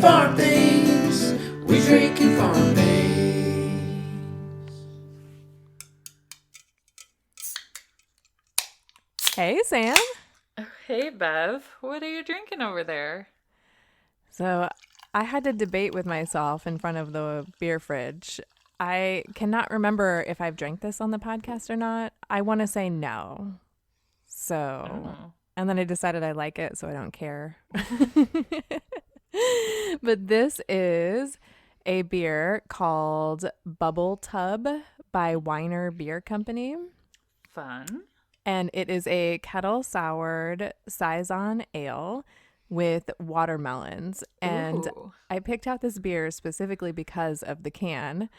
drinking farm things. We drinking farm things. Hey, Sam. Hey, Bev. What are you drinking over there? So I had to debate with myself in front of the beer fridge. I cannot remember if I've drank this on the podcast or not. I want to say no. And then I decided I like it, so I don't care. But this is a beer called Bubble Tub by Weiner Beer Company. Fun. And it is a kettle soured Saison ale with watermelons. And Ooh. I picked out this beer specifically because of the can.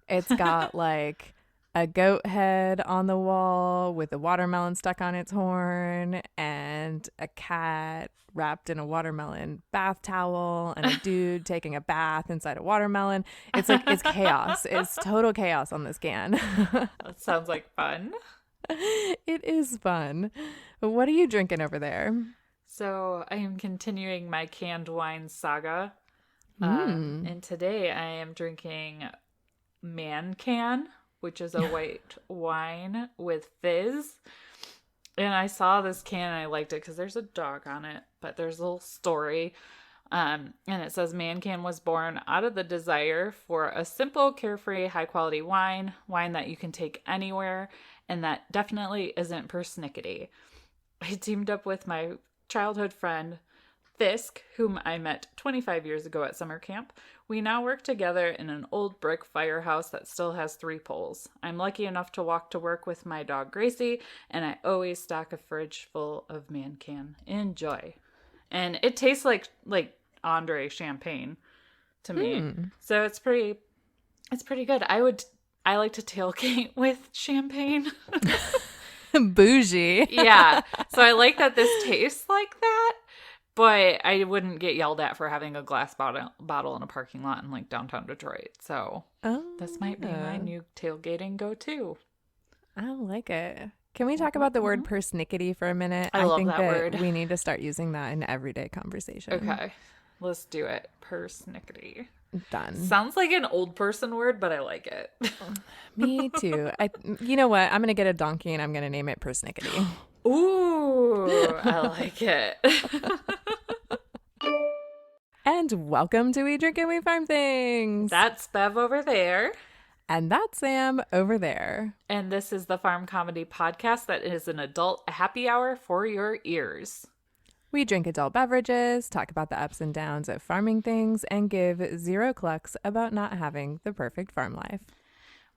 It's got like a goat head on the wall with a watermelon stuck on its horn and a cat wrapped in a watermelon bath towel and a dude taking a bath inside a watermelon. It's like, it's chaos. It's total chaos on this can. That sounds like fun. It is fun. What are you drinking over there? So I am continuing my canned wine saga. And today I am drinking Man Can, which is a white wine with fizz. And I saw this can and I liked it because there's a dog on it, but there's a little story. And it says Man Can was born out of the desire for a simple, carefree, high-quality wine that you can take anywhere, and that definitely isn't Persickety. I teamed up with my childhood friend, Fisk, whom I met 25 years ago at summer camp. We now work together in an old brick firehouse that still has 3 poles. I'm lucky enough to walk to work with my dog Gracie, and I always stock a fridge full of Man Can. Enjoy. And it tastes like Andre champagne to me. So it's pretty good. I like to tailgate with champagne. Bougie. Yeah. So I like that this tastes like that, but I wouldn't get yelled at for having a glass bottle in a parking lot in like downtown Detroit. So this might be my new tailgating go-to. I like it. Can we talk about the word persnickety for a minute? I love think that word. We need to start using that in everyday conversation. Okay. Let's do it. Persnickety. Done. Sounds like an old person word, but I like it. Me too. You know what? I'm going to get a donkey and I'm going to name it Persnickety. Ooh, I like it. And welcome to We Drink and We Farm Things. That's Bev over there. And that's Sam over there. And this is the farm comedy podcast that is an adult happy hour for your ears. We drink adult beverages, talk about the ups and downs of farming things, and give 0 clucks about not having the perfect farm life.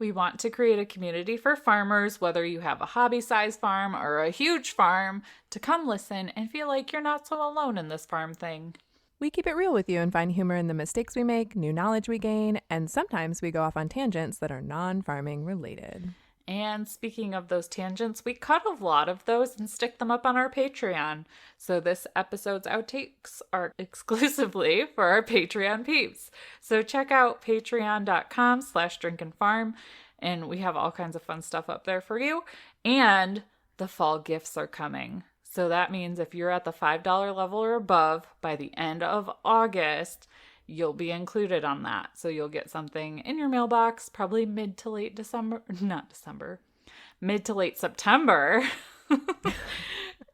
We want to create a community for farmers, whether you have a hobby-sized farm or a huge farm, to come listen and feel like you're not so alone in this farm thing. We keep it real with you and find humor in the mistakes we make, new knowledge we gain, and sometimes we go off on tangents that are non-farming related. And speaking of those tangents, we cut a lot of those and stick them up on our Patreon. So this episode's outtakes are exclusively for our Patreon peeps. So check out patreon.com/drinkandfarm, and we have all kinds of fun stuff up there for you. And the fall gifts are coming. So that means if you're at the $5 level or above, by the end of August, you'll be included on that. So you'll get something in your mailbox, probably mid to late September,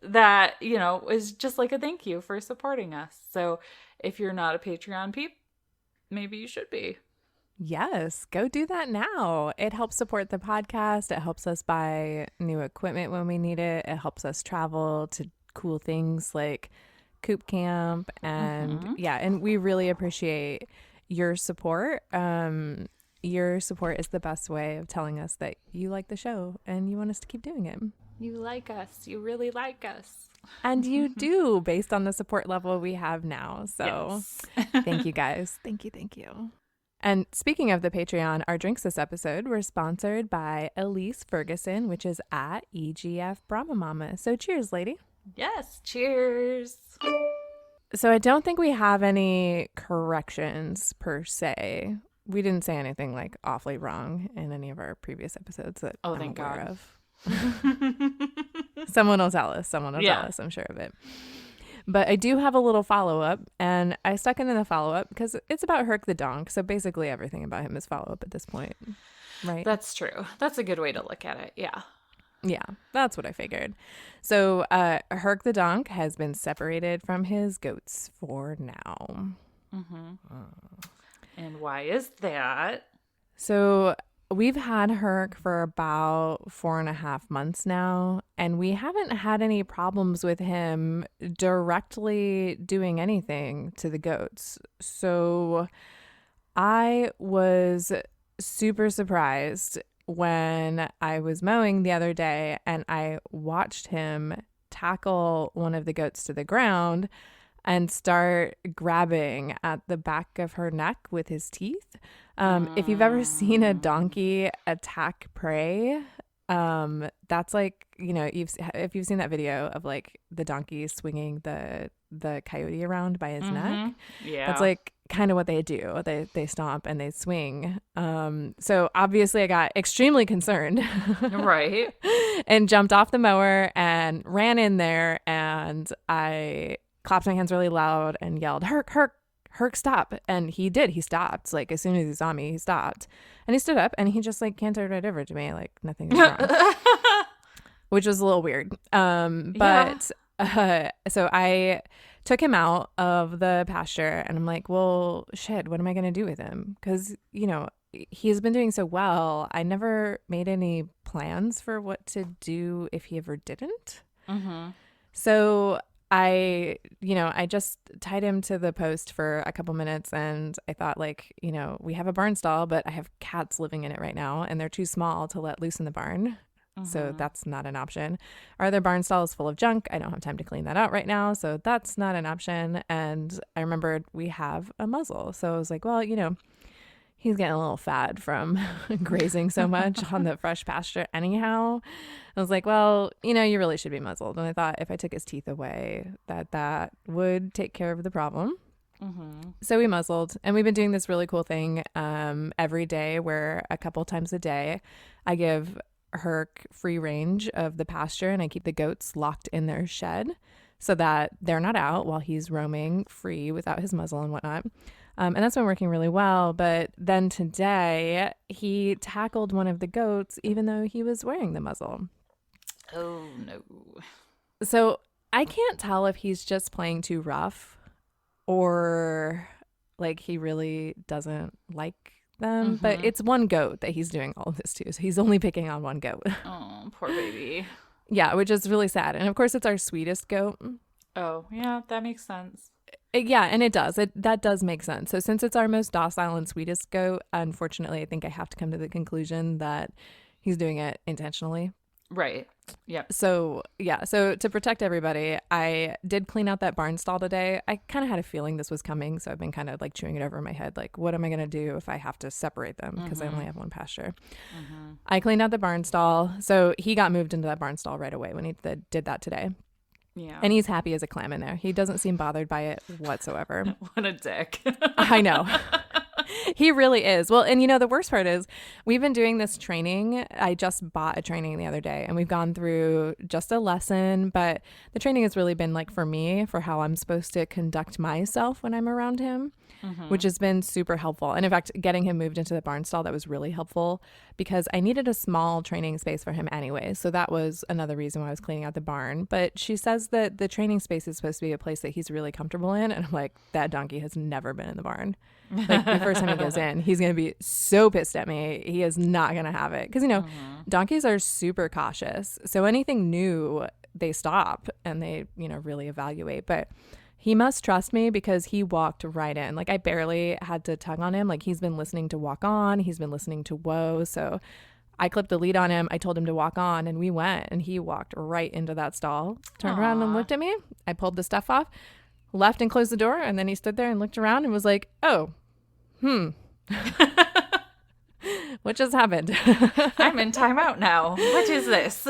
that, is just like a thank you for supporting us. So if you're not a Patreon peep, maybe you should be. Yes, go do that now. It helps support the podcast. It helps us buy new equipment when we need it. It helps us travel to cool things like Coop Camp. And and we really appreciate your support. Your support is the best way of telling us that you like the show and you want us to keep doing it. You like us. You really like us. And you do, based on the support level we have now. So Thank you guys. Thank you. And speaking of the Patreon, our drinks this episode were sponsored by Elise Ferguson, which is at EGF Brahma Mama. So cheers, lady. Yes, cheers. So I don't think we have any corrections per se. We didn't say anything like awfully wrong in any of our previous episodes that I'm thank aware God. of. Someone will tell us. Tell us, I'm sure of it. But I do have a little follow-up, and I stuck it in the follow-up because it's about Herc the donk. So basically everything about him is follow-up at this point, right? That's true. That's a good way to look at it. Yeah. Yeah, that's what I figured. So Herc the donk has been separated from his goats for now. And why is that? So we've had Herc for about 4.5 months now, and we haven't had any problems with him directly doing anything to the goats. So I was super surprised when I was mowing the other day and I watched him tackle one of the goats to the ground and start grabbing at the back of her neck with his teeth. If you've ever seen a donkey attack prey, that's like, if you've seen that video of like the donkey swinging the coyote around by his neck, that's like kind of what they do. They stomp and they swing. So obviously I got extremely concerned, Right. and jumped off the mower and ran in there, and I clapped my hands really loud and yelled, "Herc, Herc, Herc, stop." And he did. He stopped. Like, as soon as he saw me, he stopped. And he stood up and he just like cantered right over to me like nothing was wrong. Which was a little weird. So I took him out of the pasture and I'm like, well, shit, what am I going to do with him? Because, he's been doing so well. I never made any plans for what to do if he ever didn't. So I just tied him to the post for a couple minutes, and I thought, like, we have a barn stall, but I have cats living in it right now and they're too small to let loose in the barn. So that's not an option. Our other barn stall is full of junk. I don't have time to clean that out right now. So that's not an option. And I remembered we have a muzzle. So I was like, well, he's getting a little fat from grazing so much on the fresh pasture anyhow. I was like, well, you really should be muzzled. And I thought if I took his teeth away, that would take care of the problem. So we muzzled, and we've been doing this really cool thing every day where a couple times a day I give Herc free range of the pasture, and I keep the goats locked in their shed so that they're not out while he's roaming free without his muzzle and whatnot. And that's been working really well. But then today he tackled one of the goats even though he was wearing the muzzle. Oh, no. So I can't tell if he's just playing too rough or like he really doesn't like them. But it's one goat that he's doing all of this to. So he's only picking on one goat. Oh, poor baby. Yeah, which is really sad. And of course, it's our sweetest goat. Oh, yeah, that makes sense. Yeah, and it does. That does make sense. So since it's our most docile and sweetest goat, unfortunately, I think I have to come to the conclusion that he's doing it intentionally. Right. Yep. So, yeah. So to protect everybody, I did clean out that barn stall today. I kind of had a feeling this was coming. So I've been kind of like chewing it over in my head. Like, what am I going to do if I have to separate them? Because I only have one pasture. I cleaned out the barn stall. So he got moved into that barn stall right away when he did that today. Yeah. And he's happy as a clam in there. He doesn't seem bothered by it whatsoever. What a dick. I know. He really is. Well, and the worst part is we've been doing this training. I just bought a training the other day and we've gone through just a lesson, but the training has really been like for me, for how I'm supposed to conduct myself when I'm around him, which has been super helpful. And in fact, getting him moved into the barn stall, that was really helpful because I needed a small training space for him anyway. So that was another reason why I was cleaning out the barn. But she says that the training space is supposed to be a place that he's really comfortable in. And I'm like, that donkey has never been in the barn. Like the first time he goes in, he's going to be so pissed at me. He is not going to have it. Because, donkeys are super cautious. So anything new, they stop and they, really evaluate. But he must trust me because he walked right in. Like I barely had to tug on him. Like he's been listening to Walk On. He's been listening to Whoa. So I clipped the lead on him. I told him to walk on and we went and he walked right into that stall, turned around and looked at me. I pulled the stuff off, left and closed the door. And then he stood there and looked around and was like, oh, what just happened? I'm in timeout now. What is this?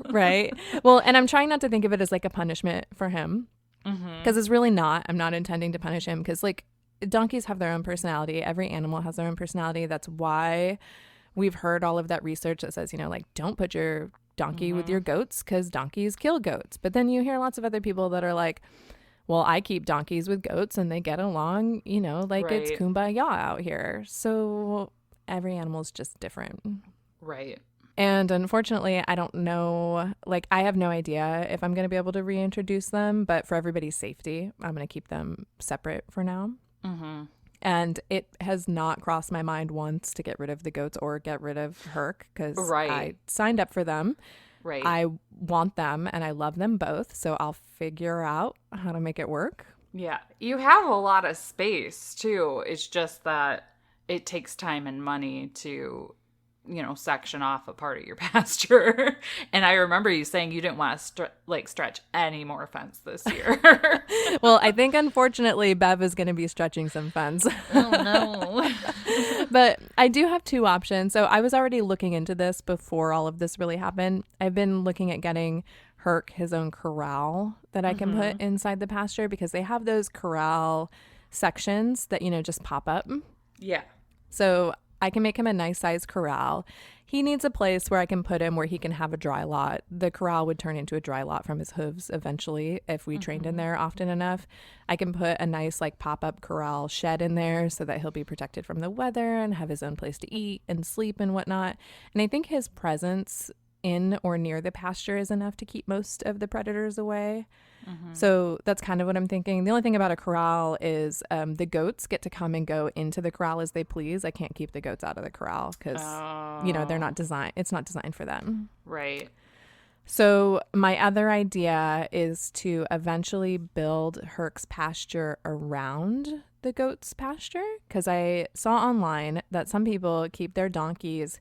Right. Well, and I'm trying not to think of it as like a punishment for him because it's really not. I'm not intending to punish him because like donkeys have their own personality. Every animal has their own personality. That's why we've heard all of that research that says, like don't put your donkey with your goats because donkeys kill goats. But then you hear lots of other people that are like, Well, I keep donkeys with goats and they get along, like it's Right. kumbaya out here. So every animal is just different. Right. And unfortunately, I don't know, like I have no idea if I'm going to be able to reintroduce them, but for everybody's safety, I'm going to keep them separate for now. Mm-hmm. And it has not crossed my mind once to get rid of the goats or get rid of Herc because Right. I signed up for them. Right. I want them and I love them both. So I'll figure out how to make it work. Yeah. You have a lot of space too. It's just that it takes time and money to, section off a part of your pasture. And I remember you saying you didn't want to stretch any more fence this year. Well, I think unfortunately Bev is going to be stretching some fence. Oh no. But I do have two options. So I was already looking into this before all of this really happened. I've been looking at getting Herc his own corral that I can put inside the pasture because they have those corral sections that, just pop up. Yeah. So I can make him a nice size corral. He needs a place where I can put him where he can have a dry lot. The corral would turn into a dry lot from his hooves eventually if we trained in there often enough. I can put a nice pop-up corral shed in there so that he'll be protected from the weather and have his own place to eat and sleep and whatnot. And I think his presence in or near the pasture is enough to keep most of the predators away. So that's kind of what I'm thinking. The only thing about a corral is the goats get to come and go into the corral as they please. I can't keep the goats out of the corral because, they're not designed. It's not designed for them. Right. So my other idea is to eventually build Herc's pasture around the goats' pasture because I saw online that some people keep their donkeys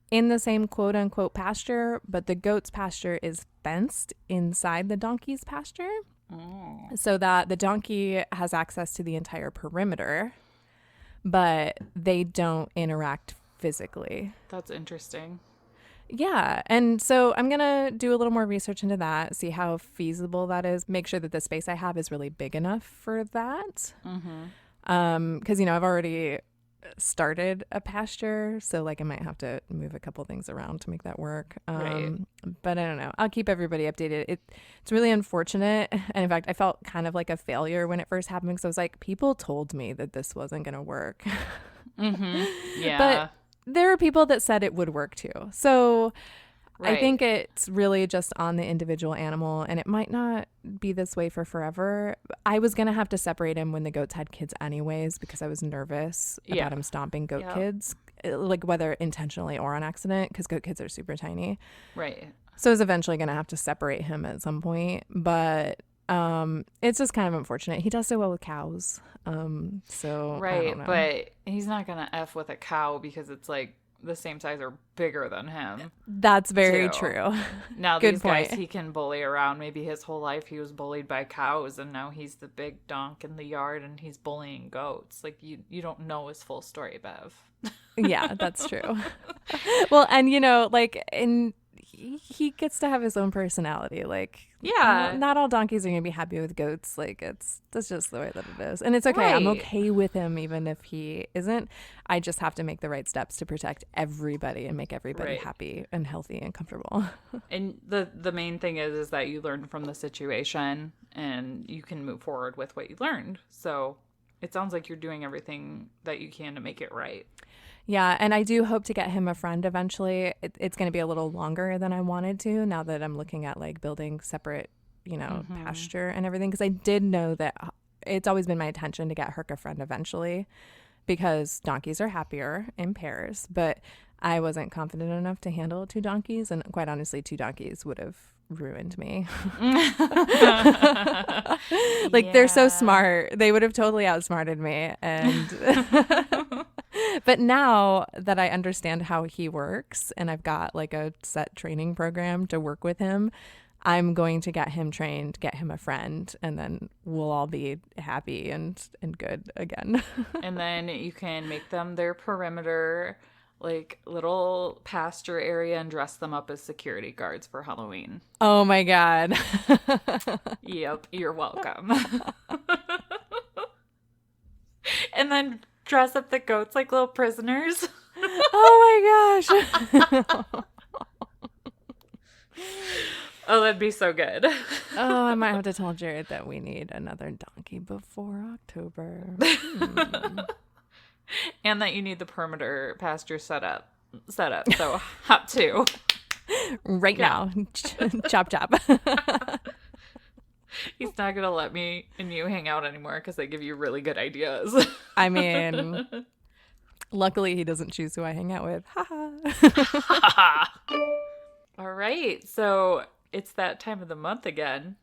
in the same quote unquote pasture, but the goat's pasture is fenced inside the donkey's pasture so that the donkey has access to the entire perimeter, but they don't interact physically. That's interesting. Yeah. And so I'm going to do a little more research into that, see how feasible that is, make sure that the space I have is really big enough for that. Because, I've already started a pasture, so I might have to move a couple things around to make that work. Right. But I don't know. I'll keep everybody updated. It's really unfortunate. And in fact, I felt kind of like a failure when it first happened because I was like, people told me that this wasn't going to work. Yeah. But there are people that said it would work too. So I Right. think it's really just on the individual animal, and it might not be this way for forever. I was going to have to separate him when the goats had kids anyways because I was nervous Yeah. about him stomping goat Yeah. kids, whether intentionally or on accident, because goat kids are super tiny. Right. So I was eventually going to have to separate him at some point, but it's just kind of unfortunate. He does so well with cows. So I Right. don't know. But he's not going to F with a cow because it's the same size or bigger than him. That's very too. true. Now Good these guys point. he can bully around. Maybe his whole life he was bullied by cows and now he's the big donk in the yard and he's bullying goats. You don't know his full story, Bev. Yeah, that's true. Well, and and he gets to have his own personality. Yeah. Not all donkeys are gonna be happy with goats. That's just the way that it is, and it's okay. I'm Right. okay with him even if he isn't. I just have to make the right steps to protect everybody and make everybody Right. happy and healthy and comfortable. And the main thing is that you learned from the situation and you can move forward with what you learned. So it sounds like you're doing everything that you can to make it right. Yeah, and I do hope to get him a friend eventually. It's going to be a little longer than I wanted to now that I'm looking at building separate, pasture and everything. Because I did know that it's always been my intention to get Herc a friend eventually because donkeys are happier in pairs. But I wasn't confident enough to handle two donkeys. And quite honestly, two donkeys would have ruined me. They're so smart. They would have totally outsmarted me. And but now that I understand how he works and I've got a set training program to work with him, I'm going to get him trained, get him a friend, and then we'll all be happy and good again. And then you can make them their perimeter, little pasture area and dress them up as security guards for Halloween. Oh my God. Yep, you're welcome. And then dress up the goats like little prisoners. Oh my gosh. Oh, that'd be so good. Oh, I might have to tell Jared that we need another donkey before October. And that you need the perimeter pasture setup. So hop 2. Right now. Chop, chop. He's not gonna let me and you hang out anymore because they give you really good ideas. I mean, luckily he doesn't choose who I hang out with. Ha. All right, so it's that time of the month again.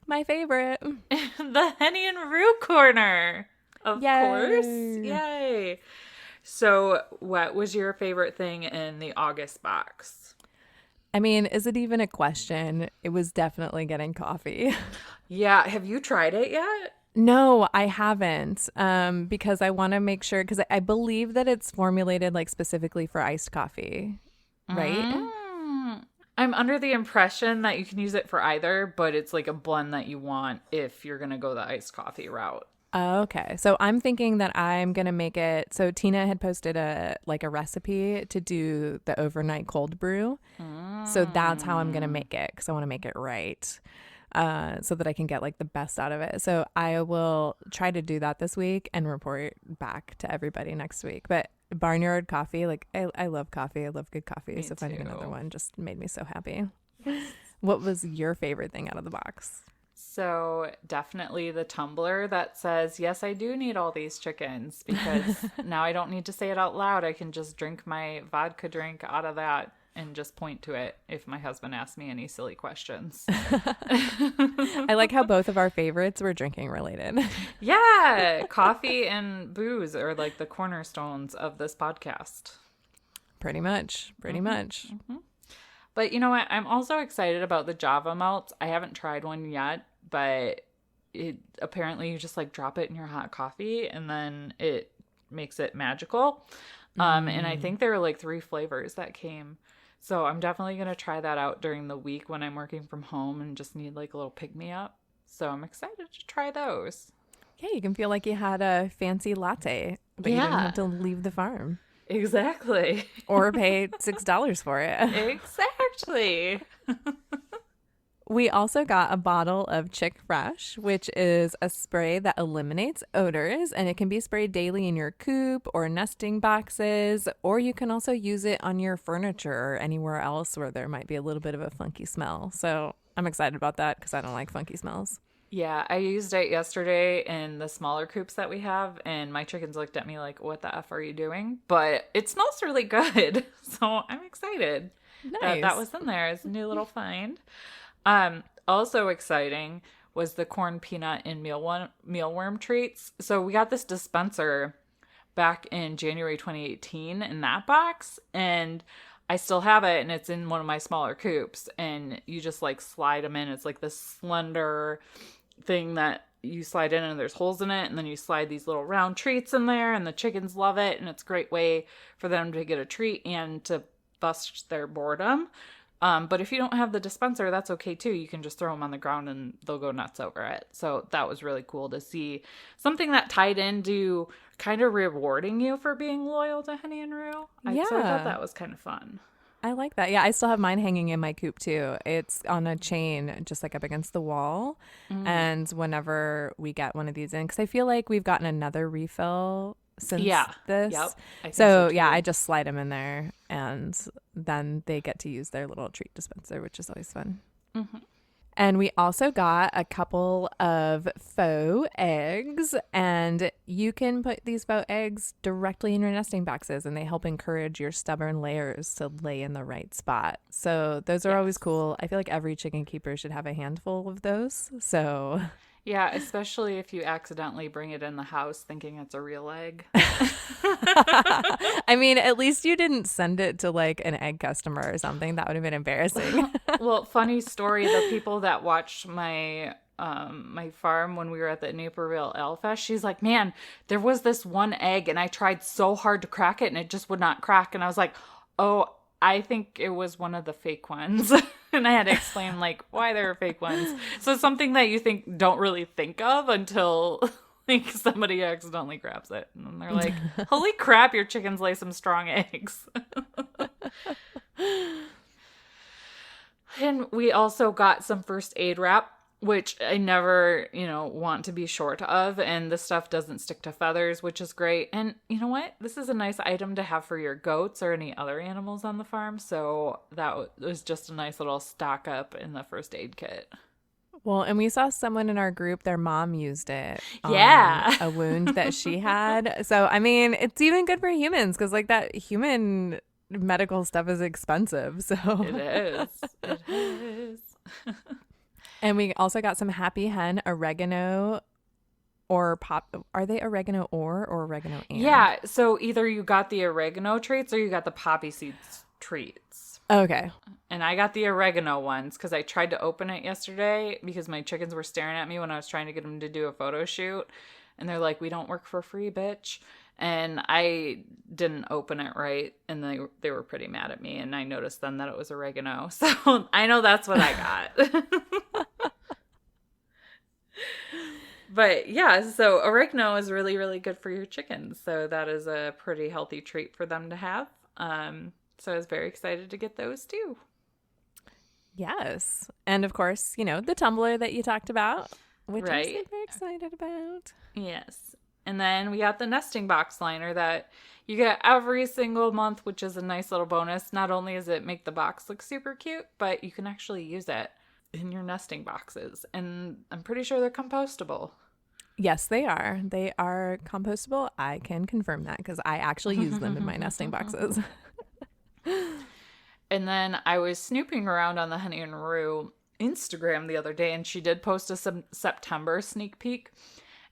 My favorite. The Henny and Rue corner. Of course. Yay. So what was your favorite thing in the August box? I mean, is it even a question? It was definitely getting coffee. Yeah. Have you tried it yet? No, I haven't. Because I want to make sure, because I believe that it's formulated like specifically for iced coffee, right? I'm under the impression that you can use it for either, but it's like a blend that you want if you're going to go the iced coffee route. Okay. So I'm thinking that I'm going to make it. So Tina had posted a recipe to do the overnight cold brew. So that's how I'm going to make it, because I want to make it right. So that I can get like the best out of it. So I will try to do that this week and report back to everybody next week. But Barnyard coffee, like I love coffee. I love good coffee. Me so finding too. another one just made me so happy. What was your favorite thing out of the box? So definitely the tumbler that says, yes, I do need all these chickens, because now I don't need to say it out loud. I can just drink my vodka drink out of that and just point to it if my husband asks me any silly questions. I like how both of our favorites were drinking related. Yeah, coffee and booze are like the cornerstones of this podcast. Pretty much. But you know what? I'm also excited about the Java melts. I haven't tried one yet, but it apparently you just like drop it in your hot coffee and then it makes it magical. And I think there were like 3 flavors that came. So I'm definitely going to try that out during the week when I'm working from home and just need like a little pick-me-up. So I'm excited to try those. Yeah, you can feel like you had a fancy latte, but you didn't have to leave the farm. Exactly. Or pay $6 for it. Exactly. We also got a bottle of Chick Fresh, which is a spray that eliminates odors, and it can be sprayed daily in your coop or nesting boxes, or you can also use it on your furniture or anywhere else where there might be a little bit of a funky smell. So I'm excited about that because I don't like funky smells. Yeah, I used it yesterday in the smaller coops that we have, and my chickens looked at me like, what the F are you doing? But it smells really good, so I'm excited that was in there. It's a new little find. Also exciting was the corn, peanut, and mealworm treats. So we got this dispenser back in January 2018 in that box, and I still have it, and it's in one of my smaller coops, and you just like slide them in. It's like this slender thing that you slide in and there's holes in it, and then you slide these little round treats in there, and the chickens love it, and it's a great way for them to get a treat and to bust their boredom. But if you don't have the dispenser, that's okay too. You can just throw them on the ground and they'll go nuts over it. So that was really cool to see something that tied into kind of rewarding you for being loyal to Henny and Rue. So I thought that was kind of fun. I like that. Yeah, I still have mine hanging in my coop too. It's on a chain just like up against the wall. And whenever we get one of these in, because I feel like we've gotten another refill since this. Yep. So I just slide them in there, and then they get to use their little treat dispenser, which is always fun. And we also got a couple of faux eggs, and you can put these faux eggs directly in your nesting boxes, and they help encourage your stubborn layers to lay in the right spot. So those are always cool. I feel like every chicken keeper should have a handful of those. So yeah, especially if you accidentally bring it in the house thinking it's a real egg. I mean, at least you didn't send it to like an egg customer or something. That would have been embarrassing. Well, funny story. The people that watched my my farm when we were at the Naperville Ale Fest, she's like, man, there was this one egg and I tried so hard to crack it and it just would not crack. And I was like, oh, I think it was one of the fake ones. And I had to explain like why they were fake ones. So it's something that you don't really think of until like somebody accidentally grabs it. And then they're like, holy crap, your chickens lay some strong eggs. And we also got some first aid wrap, which I never, want to be short of. And the stuff doesn't stick to feathers, which is great. And you know what? This is a nice item to have for your goats or any other animals on the farm. So that was just a nice little stock up in the first aid kit. Well, and we saw someone in our group, their mom used it on Yeah. a wound that she had. So, I mean, it's even good for humans because, like, that human medical stuff is expensive. So It is. It is. And we also got some Happy Hen oregano or pop. Are they oregano or oregano and? Yeah. So either you got the oregano treats or you got the poppy seeds treats. Okay. And I got the oregano ones because I tried to open it yesterday because my chickens were staring at me when I was trying to get them to do a photo shoot. And they're like, we don't work for free, bitch. And I didn't open it right. And they were pretty mad at me. And I noticed then that it was oregano. So I know that's what I got. But yeah, so oregano is really, really good for your chickens. So that is a pretty healthy treat for them to have. So I was very excited to get those too. Yes. And of course, the tumbler that you talked about, which I'm Right. super excited about. Yes. And then we got the nesting box liner that you get every single month, which is a nice little bonus. Not only does it make the box look super cute, but you can actually use it in your nesting boxes. And I'm pretty sure they're compostable. Yes, they are. They are compostable. I can confirm that because I actually use them in my nesting boxes. And then I was snooping around on the Honey and Rue Instagram the other day, and she did post a September sneak peek.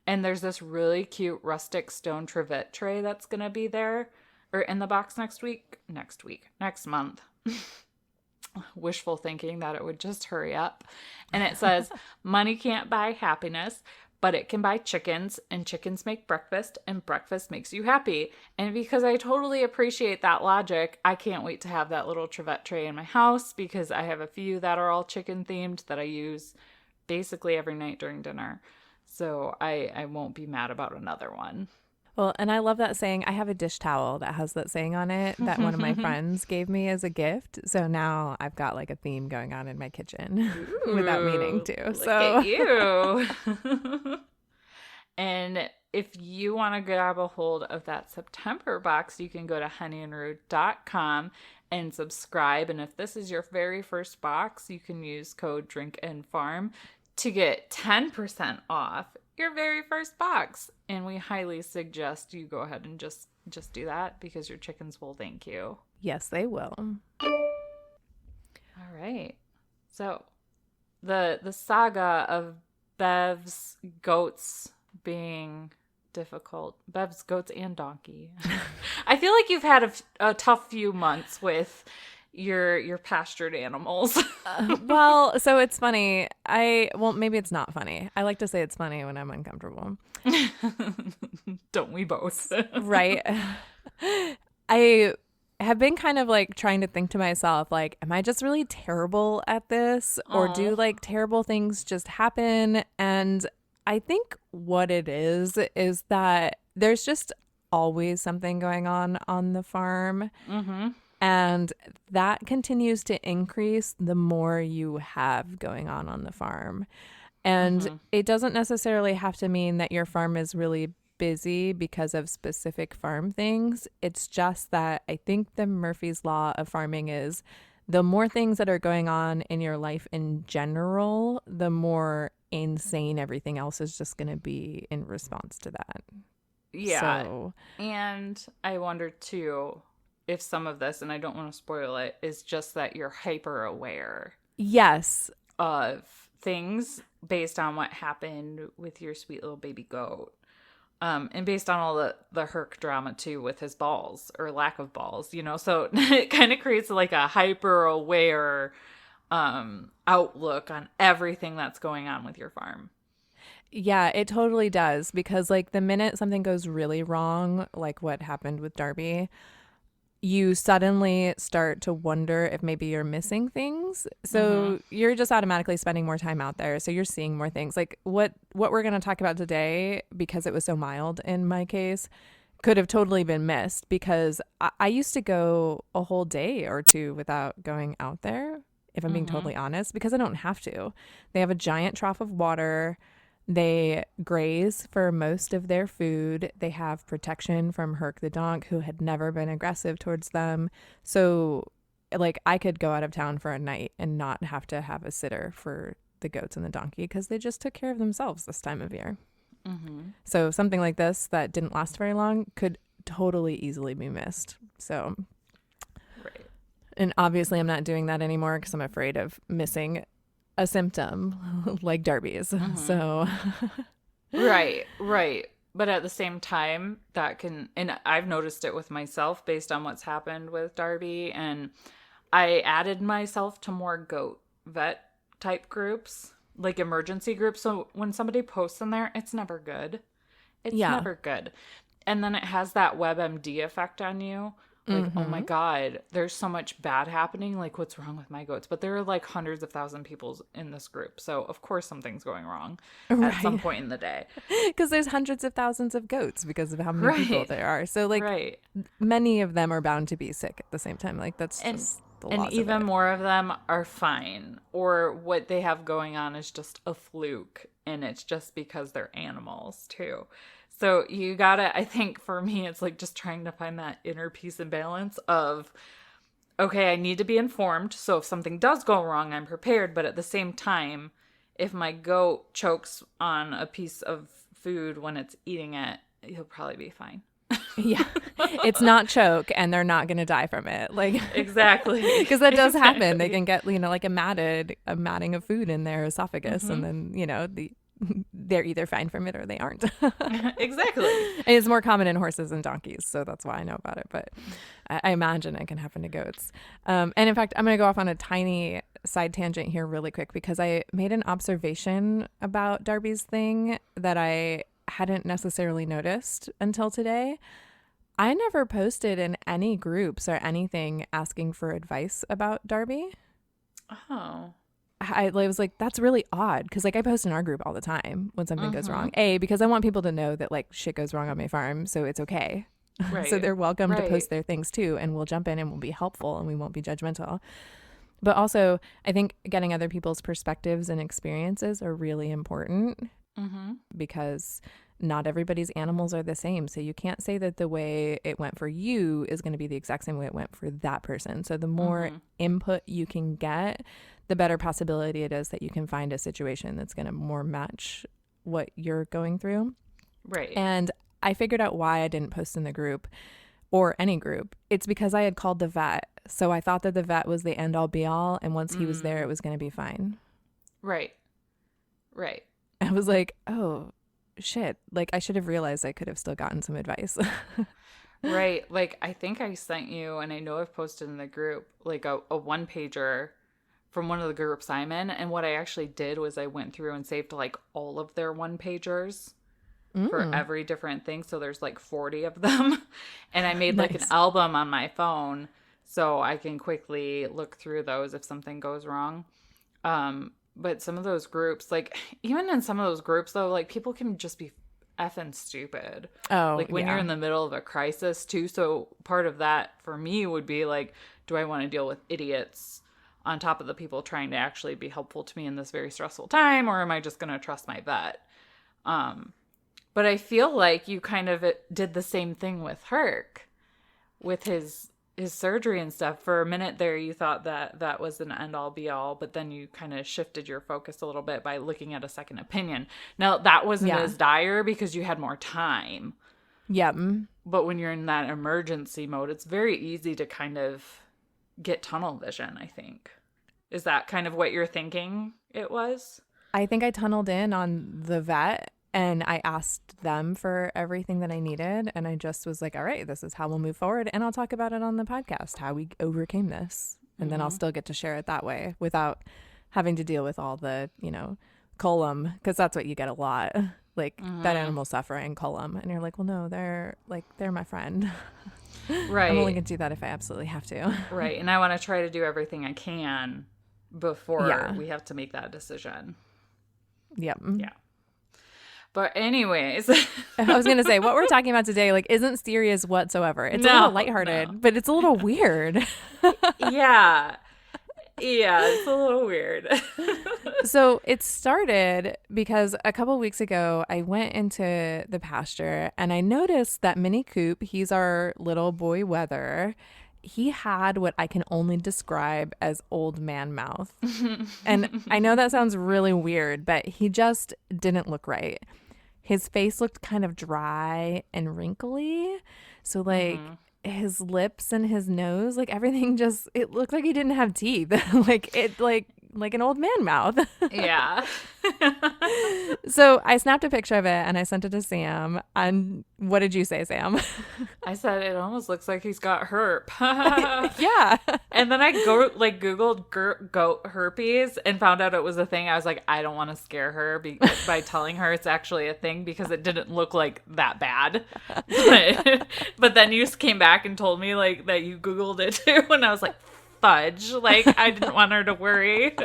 And there's this really cute rustic stone trivet tray that's going to be there or in the box next month. Wishful thinking that it would just hurry up. And it says, money can't buy happiness, but it can buy chickens, and chickens make breakfast, and breakfast makes you happy. And because I totally appreciate that logic, I can't wait to have that little trivet tray in my house because I have a few that are all chicken themed that I use basically every night during dinner. So I won't be mad about another one. Well, and I love that saying. I have a dish towel that has that saying on it that one of my friends gave me as a gift. So now I've got like a theme going on in my kitchen without meaning to. Look So at you. And if you want to grab a hold of that September box, you can go to honeyandrue.com and subscribe. And if this is your very first box, you can use code DRINKANDFARM to get 10% off your very first box. And we highly suggest you go ahead and just do that because your chickens will thank you. yes, they will. All right. So the saga of Bev's goats being difficult. Bev's goats and donkey. I feel like you've had a tough few months with your pastured animals. Well, so it's funny. Maybe it's not funny. I like to say it's funny when I'm uncomfortable. Don't we both? Right. I have been kind of like trying to think to myself, like, am I just really terrible at this? Or do like terrible things just happen? And I think what it is that there's just always something going on the farm. Mm-hmm. And that continues to increase the more you have going on the farm. And it doesn't necessarily have to mean that your farm is really busy because of specific farm things. It's just that I think the Murphy's Law of farming is the more things that are going on in your life in general, the more insane everything else is just going to be in response to that. Yeah. So, and I wonder too if some of this, and I don't want to spoil it, is just that you're hyper aware yes. of things based on what happened with your sweet little baby goat. And based on all the Herc drama too with his balls or lack of balls, so it kind of creates like a hyper aware outlook on everything that's going on with your farm. Yeah, it totally does. Because like the minute something goes really wrong, like what happened with Darby, you suddenly start to wonder if maybe you're missing things. So you're just automatically spending more time out there. So you're seeing more things. Like what we're going to talk about today, because it was so mild in my case, could have totally been missed because I used to go a whole day or two without going out there if I'm being totally honest, because I don't have to. They have a giant trough of water. They graze for most of their food. They have protection from Herc the donk, who had never been aggressive towards them. So, like, I could go out of town for a night and not have to have a sitter for the goats and the donkey because they just took care of themselves this time of year. So something like this that didn't last very long could totally easily be missed. So, Right. and obviously I'm not doing that anymore because I'm afraid of missing a symptom like Darby's. So Right. But at the same time, that can, and I've noticed it with myself based on what's happened with Darby, and I added myself to more goat vet type groups, like emergency groups. So when somebody posts in there, it's never good. It's never good. And then it has that WebMD effect on you. Like, oh my God, there's so much bad happening. Like, what's wrong with my goats? But there are like hundreds of thousands of people in this group. So, of course, something's going wrong at some point in the day. Because there's hundreds of thousands of goats because of how many people there are. So, like, many of them are bound to be sick at the same time. Like, that's just the laws And even of it. more of them are fine. Or what they have going on is just a fluke. And it's just because they're animals, too. So you gotta, I think for me, it's like just trying to find that inner peace and balance of, okay, I need to be informed. So if something does go wrong, I'm prepared. But at the same time, if my goat chokes on a piece of food when it's eating it, he'll probably be fine. Yeah. It's not choke and they're not going to die from it. Like, exactly. Because that does happen. They can get, like a matting of food in their esophagus. And then, they're either fine from it or they aren't. Exactly. And it's more common in horses and donkeys, so that's why I know about it. But I imagine it can happen to goats. And in fact, I'm going to go off on a tiny side tangent here really quick because I made an observation about Darby's thing that I hadn't necessarily noticed until today. I never posted in any groups or anything asking for advice about Darby. Oh. I was like, that's really odd because like I post in our group all the time when something goes wrong. Because I want people to know that like shit goes wrong on my farm, so it's okay. Right. So they're welcome to post their things too, and we'll jump in and we'll be helpful and we won't be judgmental. But also, I think getting other people's perspectives and experiences are really important because not everybody's animals are the same. So you can't say that the way it went for you is going to be the exact same way it went for that person. So the more input you can get, the better possibility it is that you can find a situation that's going to more match what you're going through. Right. And I figured out why I didn't post in the group or any group. It's because I had called the vet. So I thought that the vet was the end all be all. And once he was there, it was going to be fine. Right. I was like, oh, shit. Like, I should have realized I could have still gotten some advice. Right. Like, I think I sent you, and I know I've posted in the group, like a one-pager from one of the groups I'm in. And what I actually did was I went through and saved like all of their one-pagers for every different thing. So there's like 40 of them. And I made like an album on my phone so I can quickly look through those if something goes wrong. But some of those groups, like even in some of those groups though, like people can just be effing stupid. Oh, like when you're in the middle of a crisis too. So part of that for me would be like, do I want to deal with idiots on top of the people trying to actually be helpful to me in this very stressful time, or am I just going to trust my vet? But I feel like you kind of did the same thing with Herc, with his surgery and stuff. For a minute there, you thought that was an end-all be-all, but then you kind of shifted your focus a little bit by looking at a second opinion. Now, that wasn't as dire because you had more time. Yeah. But when you're in that emergency mode, it's very easy to kind of get tunnel vision, I think. Is that kind of what you're thinking it was? I think I tunneled in on the vet and I asked them for everything that I needed. And I just was like, all right, this is how we'll move forward. And I'll talk about it on the podcast, how we overcame this. And then I'll still get to share it that way without having to deal with all the, column, because that's what you get a lot. Like that animal suffering column. And you're like, well, no, they're my friend. Right. I'm only going to do that if I absolutely have to. Right. And I want to try to do everything I can before we have to make that decision. Yep. Yeah. But anyways. I was going to say, what we're talking about today, like, isn't serious whatsoever. It's a little lighthearted, but it's a little weird. Yeah. Yeah, it's a little weird. So it started because a couple weeks ago, I went into the pasture and I noticed that Mini Coop, he's our little boy Weather, he had what I can only describe as old man mouth. And I know that sounds really weird, but he just didn't look right. His face looked kind of dry and wrinkly. So like his lips and his nose, like everything just, it looked like he didn't have teeth. like an old man mouth. Yeah. So I snapped a picture of it and I sent it to Sam. And what did you say, Sam? I said it almost looks like he's got herp. Yeah. And then I Googled goat herpes and found out it was a thing. I was like, I don't want to scare her by telling her it's actually a thing because it didn't look like that bad. But then you came back and told me like that you Googled it too, and I was like, fudge. Like I didn't want her to worry.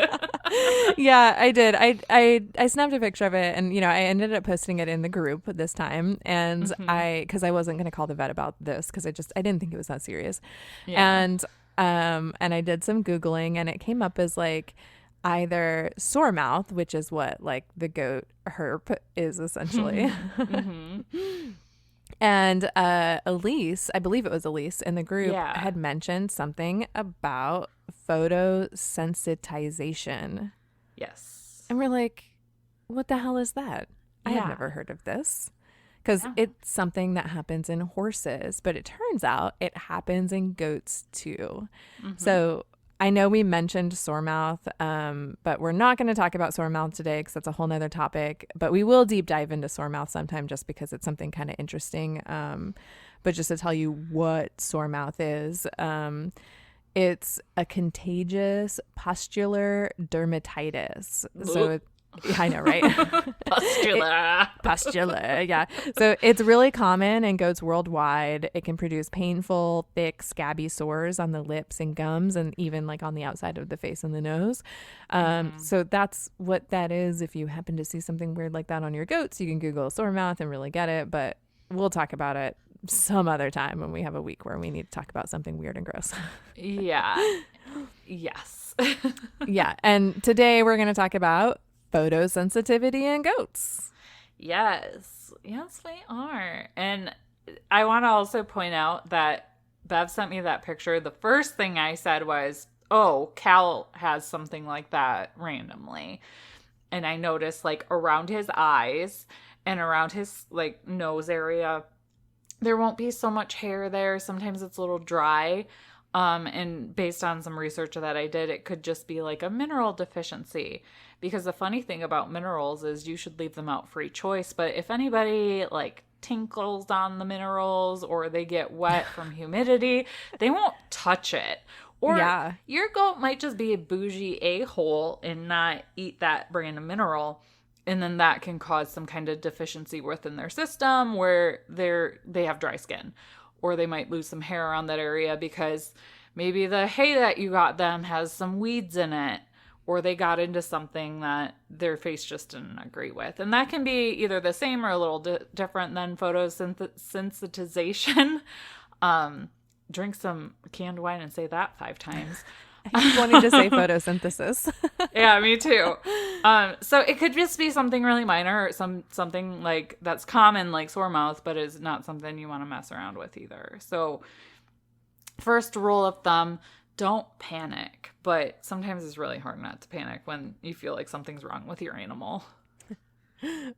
Yeah, I did. I snapped a picture of it and I ended up posting it in the group this time and because I wasn't going to call the vet about this because I didn't think it was that serious. Yeah. And I did some Googling and it came up as like either sore mouth, which is what like the goat herp is essentially. And Elise, I believe it was Elise in the group, had mentioned something about photosensitization. Yes. And we're like, what the hell is that? I have never heard of this. Because it's something that happens in horses, but it turns out it happens in goats too. So I know we mentioned sore mouth, but we're not going to talk about sore mouth today because that's a whole nother topic. But we will deep dive into sore mouth sometime just because it's something kind of interesting. But just to tell you what sore mouth is, it's a contagious pustular dermatitis. So I know, right? Pustular, yeah. So it's really common in goats worldwide. It can produce painful, thick, scabby sores on the lips and gums and even like on the outside of the face and the nose. So that's what that is. If you happen to see something weird like that on your goats, you can Google sore mouth and really get it. But we'll talk about it some other time when we have a week where we need to talk about something weird and gross. Yeah. Yes. Yeah. And today we're going to talk about photosensitivity in goats. Yes, we are. And I want to also point out that Bev sent me that picture. The first thing I said was, oh, Cal has something like that randomly. And I noticed like around his eyes and around his like nose area, there won't be so much hair there. Sometimes it's a little dry. And based on some research that I did, it could just be like a mineral deficiency. Because the funny thing about minerals is you should leave them out free choice. But if anybody like tinkles on the minerals or they get wet from humidity, they won't touch it. Or your goat might just be a bougie a-hole and not eat that brand of mineral. And then that can cause some kind of deficiency within their system where they have dry skin. Or they might lose some hair around that area because maybe the hay that you got them has some weeds in it. Or they got into something that their face just didn't agree with. And that can be either the same or a little different than photosensitization. Drink some canned wine and say that 5 times. I keep wanting to say photosynthesis. Yeah, me too. So it could just be something really minor or something like that's common like sore mouth, but is not something you want to mess around with either. So first rule of thumb, don't panic. But sometimes it's really hard not to panic when you feel like something's wrong with your animal.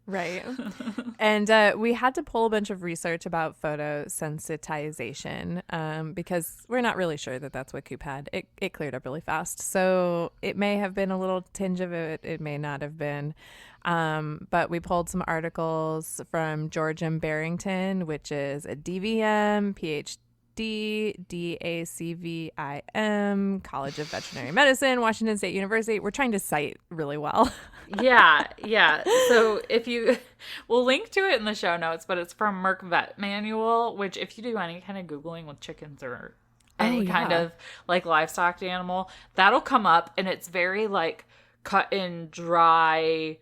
Right. And we had to pull a bunch of research about photosensitization because we're not really sure that that's what Coop had. It cleared up really fast. So it may have been a little tinge of it. It may not have been. But we pulled some articles from George M. Barrington, which is a DVM, PhD, DACVIM, College of Veterinary Medicine, Washington State University. We're trying to cite really well. Yeah. So we'll link to it in the show notes, but it's from Merck Vet Manual, which if you do any kind of Googling with chickens or any kind of like livestock animal, that'll come up and it's very like cut and dry,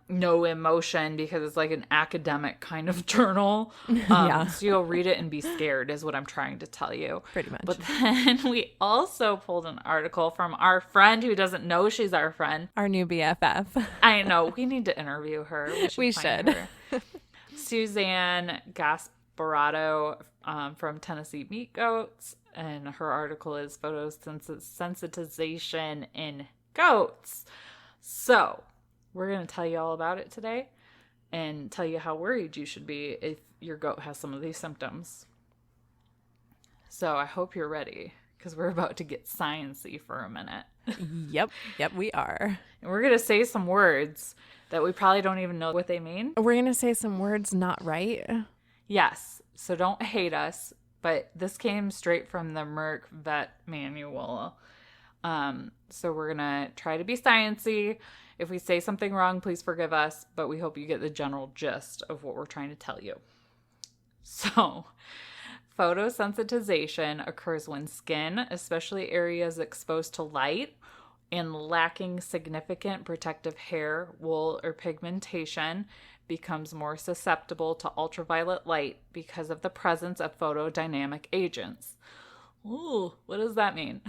no emotion because it's like an academic kind of journal. So you'll read it and be scared is what I'm trying to tell you. Pretty much. But then we also pulled an article from our friend who doesn't know she's our friend. Our new BFF. I know. We need to interview her. We find should. Her. Suzanne Gasparato from Tennessee Meat Goats. And her article is Photosensitization in Goats. So we're going to tell you all about it today and tell you how worried you should be if your goat has some of these symptoms. So I hope you're ready because we're about to get sciencey for a minute. Yep, we are. And we're going to say some words that we probably don't even know what they mean. We're going to say some words not right. Yes, so don't hate us, but this came straight from the Merck Vet Manual. So we're going to try to be sciencey. If we say something wrong, please forgive us, but we hope you get the general gist of what we're trying to tell you. So, photosensitization occurs when skin, especially areas exposed to light and lacking significant protective hair, wool, or pigmentation, becomes more susceptible to ultraviolet light because of the presence of photodynamic agents. Ooh, what does that mean?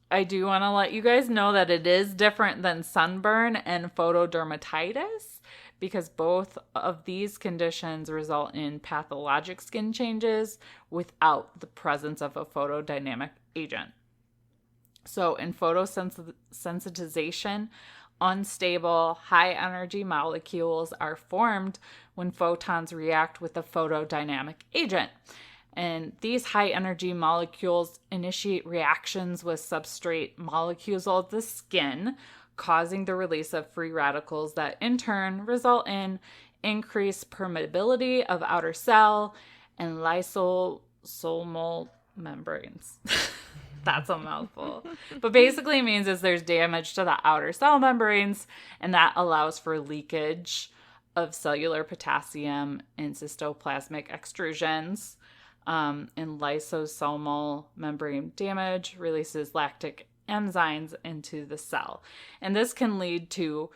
I do want to let you guys know that it is different than sunburn and photodermatitis because both of these conditions result in pathologic skin changes without the presence of a photodynamic agent. So in photosensitization, unstable, high-energy molecules are formed when photons react with a photodynamic agent. And these high-energy molecules initiate reactions with substrate molecules of the skin, causing the release of free radicals that in turn result in increased permeability of outer cell and lysosomal membranes. That's a mouthful. But basically it means is there's damage to the outer cell membranes, and that allows for leakage of cellular potassium and cystoplasmic extrusions. And lysosomal membrane damage releases lactic enzymes into the cell. And this can lead to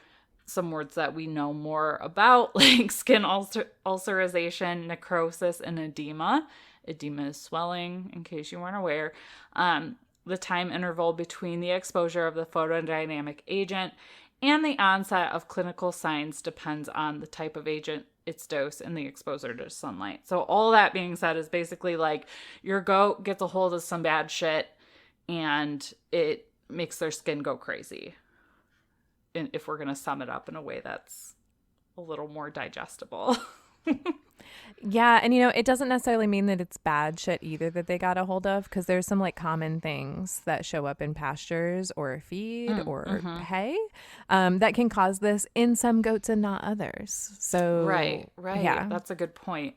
some words that we know more about, like skin ulcerization, necrosis, and edema. Edema is swelling, in case you weren't aware. The time interval between the exposure of the photodynamic agent and the onset of clinical signs depends on the type of agent, its dose, and the exposure to sunlight. So all that being said is basically like your goat gets a hold of some bad shit and it makes their skin go crazy. And if we're going to sum it up in a way that's a little more digestible. Yeah, and it doesn't necessarily mean that it's bad shit either that they got a hold of, because there's some like common things that show up in pastures or feed or hay that can cause this in some goats and not others. So Right. Yeah. That's a good point.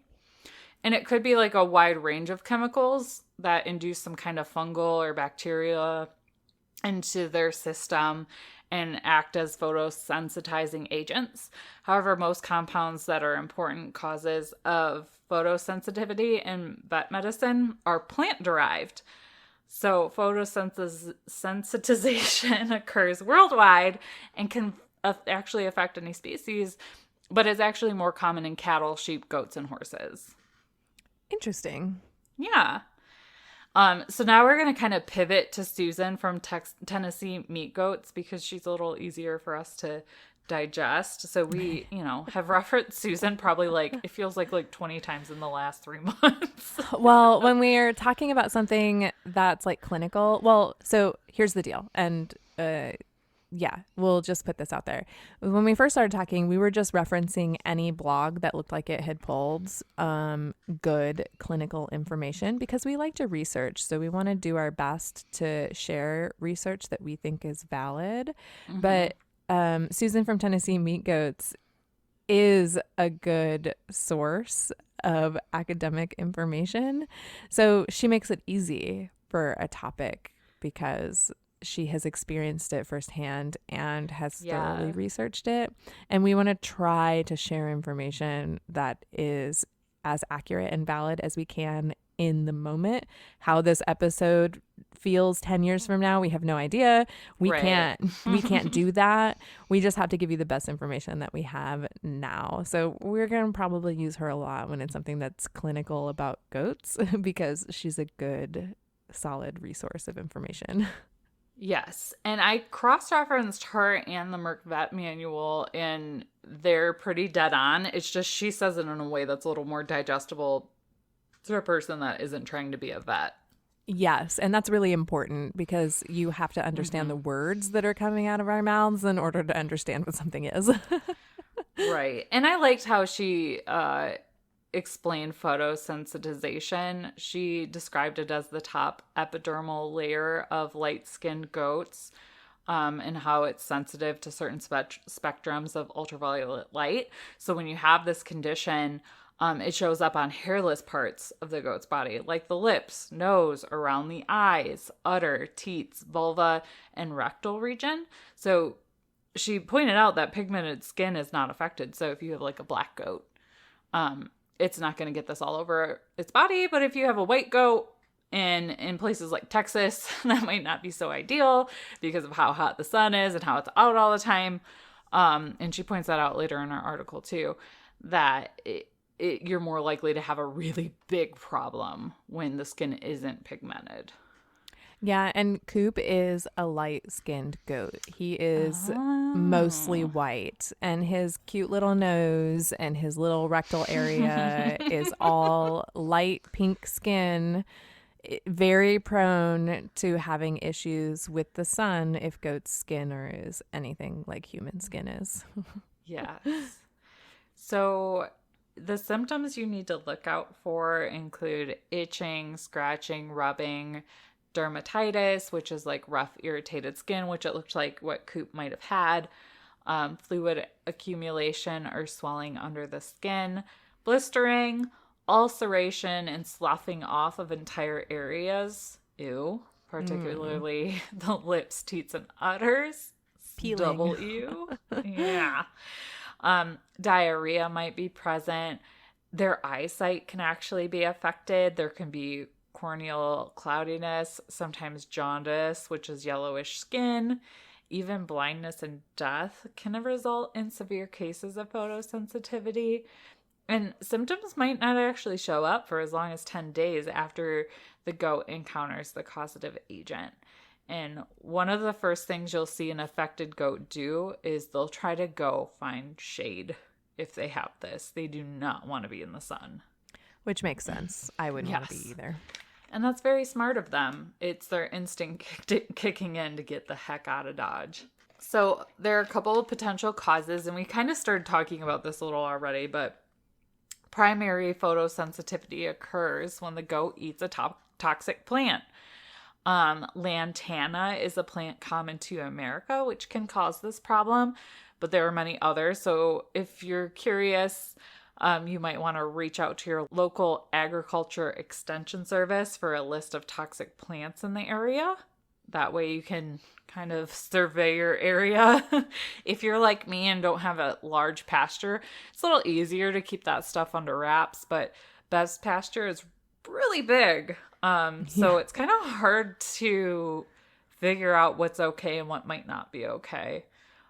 And it could be like a wide range of chemicals that induce some kind of fungal or bacteria into their system and act as photosensitizing agents. However, most compounds that are important causes of photosensitivity in vet medicine are plant-derived. So photosensitization occurs worldwide and can actually affect any species, but it's actually more common in cattle, sheep, goats, and horses. Interesting. Yeah. So now we're going to kind of pivot to Susan from Tennessee Meat Goats because she's a little easier for us to digest. So we, have referenced Susan probably it feels like 20 times in the last 3 months. Well, when we're talking about something that's like clinical, so here's the deal. And yeah, we'll just put this out there. When we first started talking, we were just referencing any blog that looked like it had pulled good clinical information because we like to research. So we want to do our best to share research that we think is valid. Mm-hmm. But Susan from Tennessee Meat Goats is a good source of academic information. So she makes it easy for a topic because she has experienced it firsthand and has thoroughly researched it. And we want to try to share information that is as accurate and valid as we can in the moment. How this episode feels 10 years from now, we have no idea. We Right. can't do that. We just have to give you the best information that we have now. So we're going to probably use her a lot when it's something that's clinical about goats because she's a good solid resource of information. Yes. And I cross-referenced her and the Merc Vet Manual, and they're pretty dead on. It's just she says it in a way that's a little more digestible to a person that isn't trying to be a vet. Yes, and that's really important because you have to understand the words that are coming out of our mouths in order to understand what something is. Right. And I liked how she explained photosensitization. She described it as the top epidermal layer of light-skinned goats, and how it's sensitive to certain spectrums of ultraviolet light. So when you have this condition, it shows up on hairless parts of the goat's body, like the lips, nose, around the eyes, udder, teats, vulva, and rectal region. So she pointed out that pigmented skin is not affected. So if you have like a black goat, it's not going to get this all over its body. But if you have a white goat in places like Texas, that might not be so ideal because of how hot the sun is and how it's out all the time. And she points that out later in her article too, that you're more likely to have a really big problem when the skin isn't pigmented. Yeah, and Coop is a light-skinned goat. He is mostly white, and his cute little nose and his little rectal area is all light pink skin, very prone to having issues with the sun if goat's skin is anything like human skin is. Yes. So the symptoms you need to look out for include itching, scratching, rubbing, dermatitis, which is like rough, irritated skin, which it looked like what Coop might have had, fluid accumulation or swelling under the skin, blistering, ulceration, and sloughing off of entire areas. Ew. Particularly the lips, teats, and udders. Peeling. Double ew. Yeah. Diarrhea might be present. Their eyesight can actually be affected. There can be corneal cloudiness, sometimes jaundice, which is yellowish skin. Even blindness and death can result in severe cases of photosensitivity. And symptoms might not actually show up for as long as 10 days after the goat encounters the causative agent. And one of the first things you'll see an affected goat do is they'll try to go find shade if they have this. They do not want to be in the sun. Which makes sense. I wouldn't want to Yes. be either. And that's very smart of them. It's their instinct kicking in to get the heck out of Dodge. So there are a couple of potential causes, and we kind of started talking about this a little already, but primary photosensitivity occurs when the goat eats a toxic plant. Lantana is a plant common to America, which can cause this problem, but there are many others. So if you're curious, you might want to reach out to your local agriculture extension service for a list of toxic plants in the area. That way you can kind of survey your area. If you're like me and don't have a large pasture, it's a little easier to keep that stuff under wraps, but Bev's pasture is really big. So it's kind of hard to figure out what's okay and what might not be okay.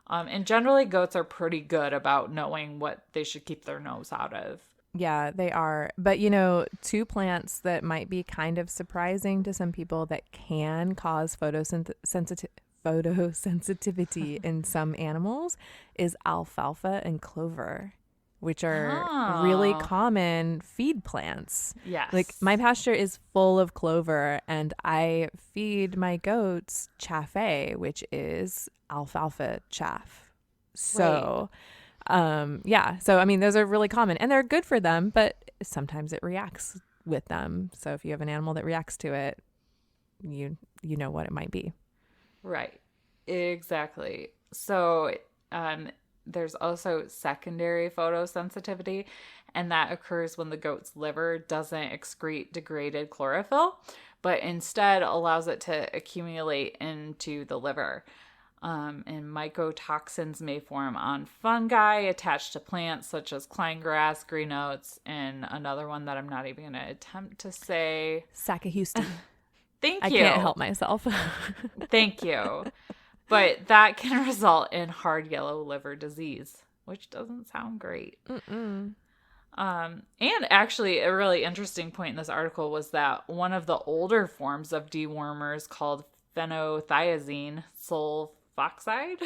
And generally goats are pretty good about knowing what they should keep their nose out of. Yeah, they are. But, two plants that might be kind of surprising to some people that can cause photosensitivity in some animals is alfalfa and clover, which are really common feed plants. Yes. Like my pasture is full of clover and I feed my goats chaffé, which is alfalfa chaff. So, so I mean, those are really common and they're good for them, but sometimes it reacts with them. So if you have an animal that reacts to it, you know what it might be. Right. Exactly. So, there's also secondary photosensitivity, and that occurs when the goat's liver doesn't excrete degraded chlorophyll, but instead allows it to accumulate into the liver. And mycotoxins may form on fungi attached to plants such as cline grass, green oats, and another one that I'm not even going to attempt to say. Saccahusty. Thank I you. can't help myself. Thank you. But that can result in hard yellow liver disease, which doesn't sound great. And actually, a really interesting point in this article was that one of the older forms of dewormers called phenothiazine sulfoxide,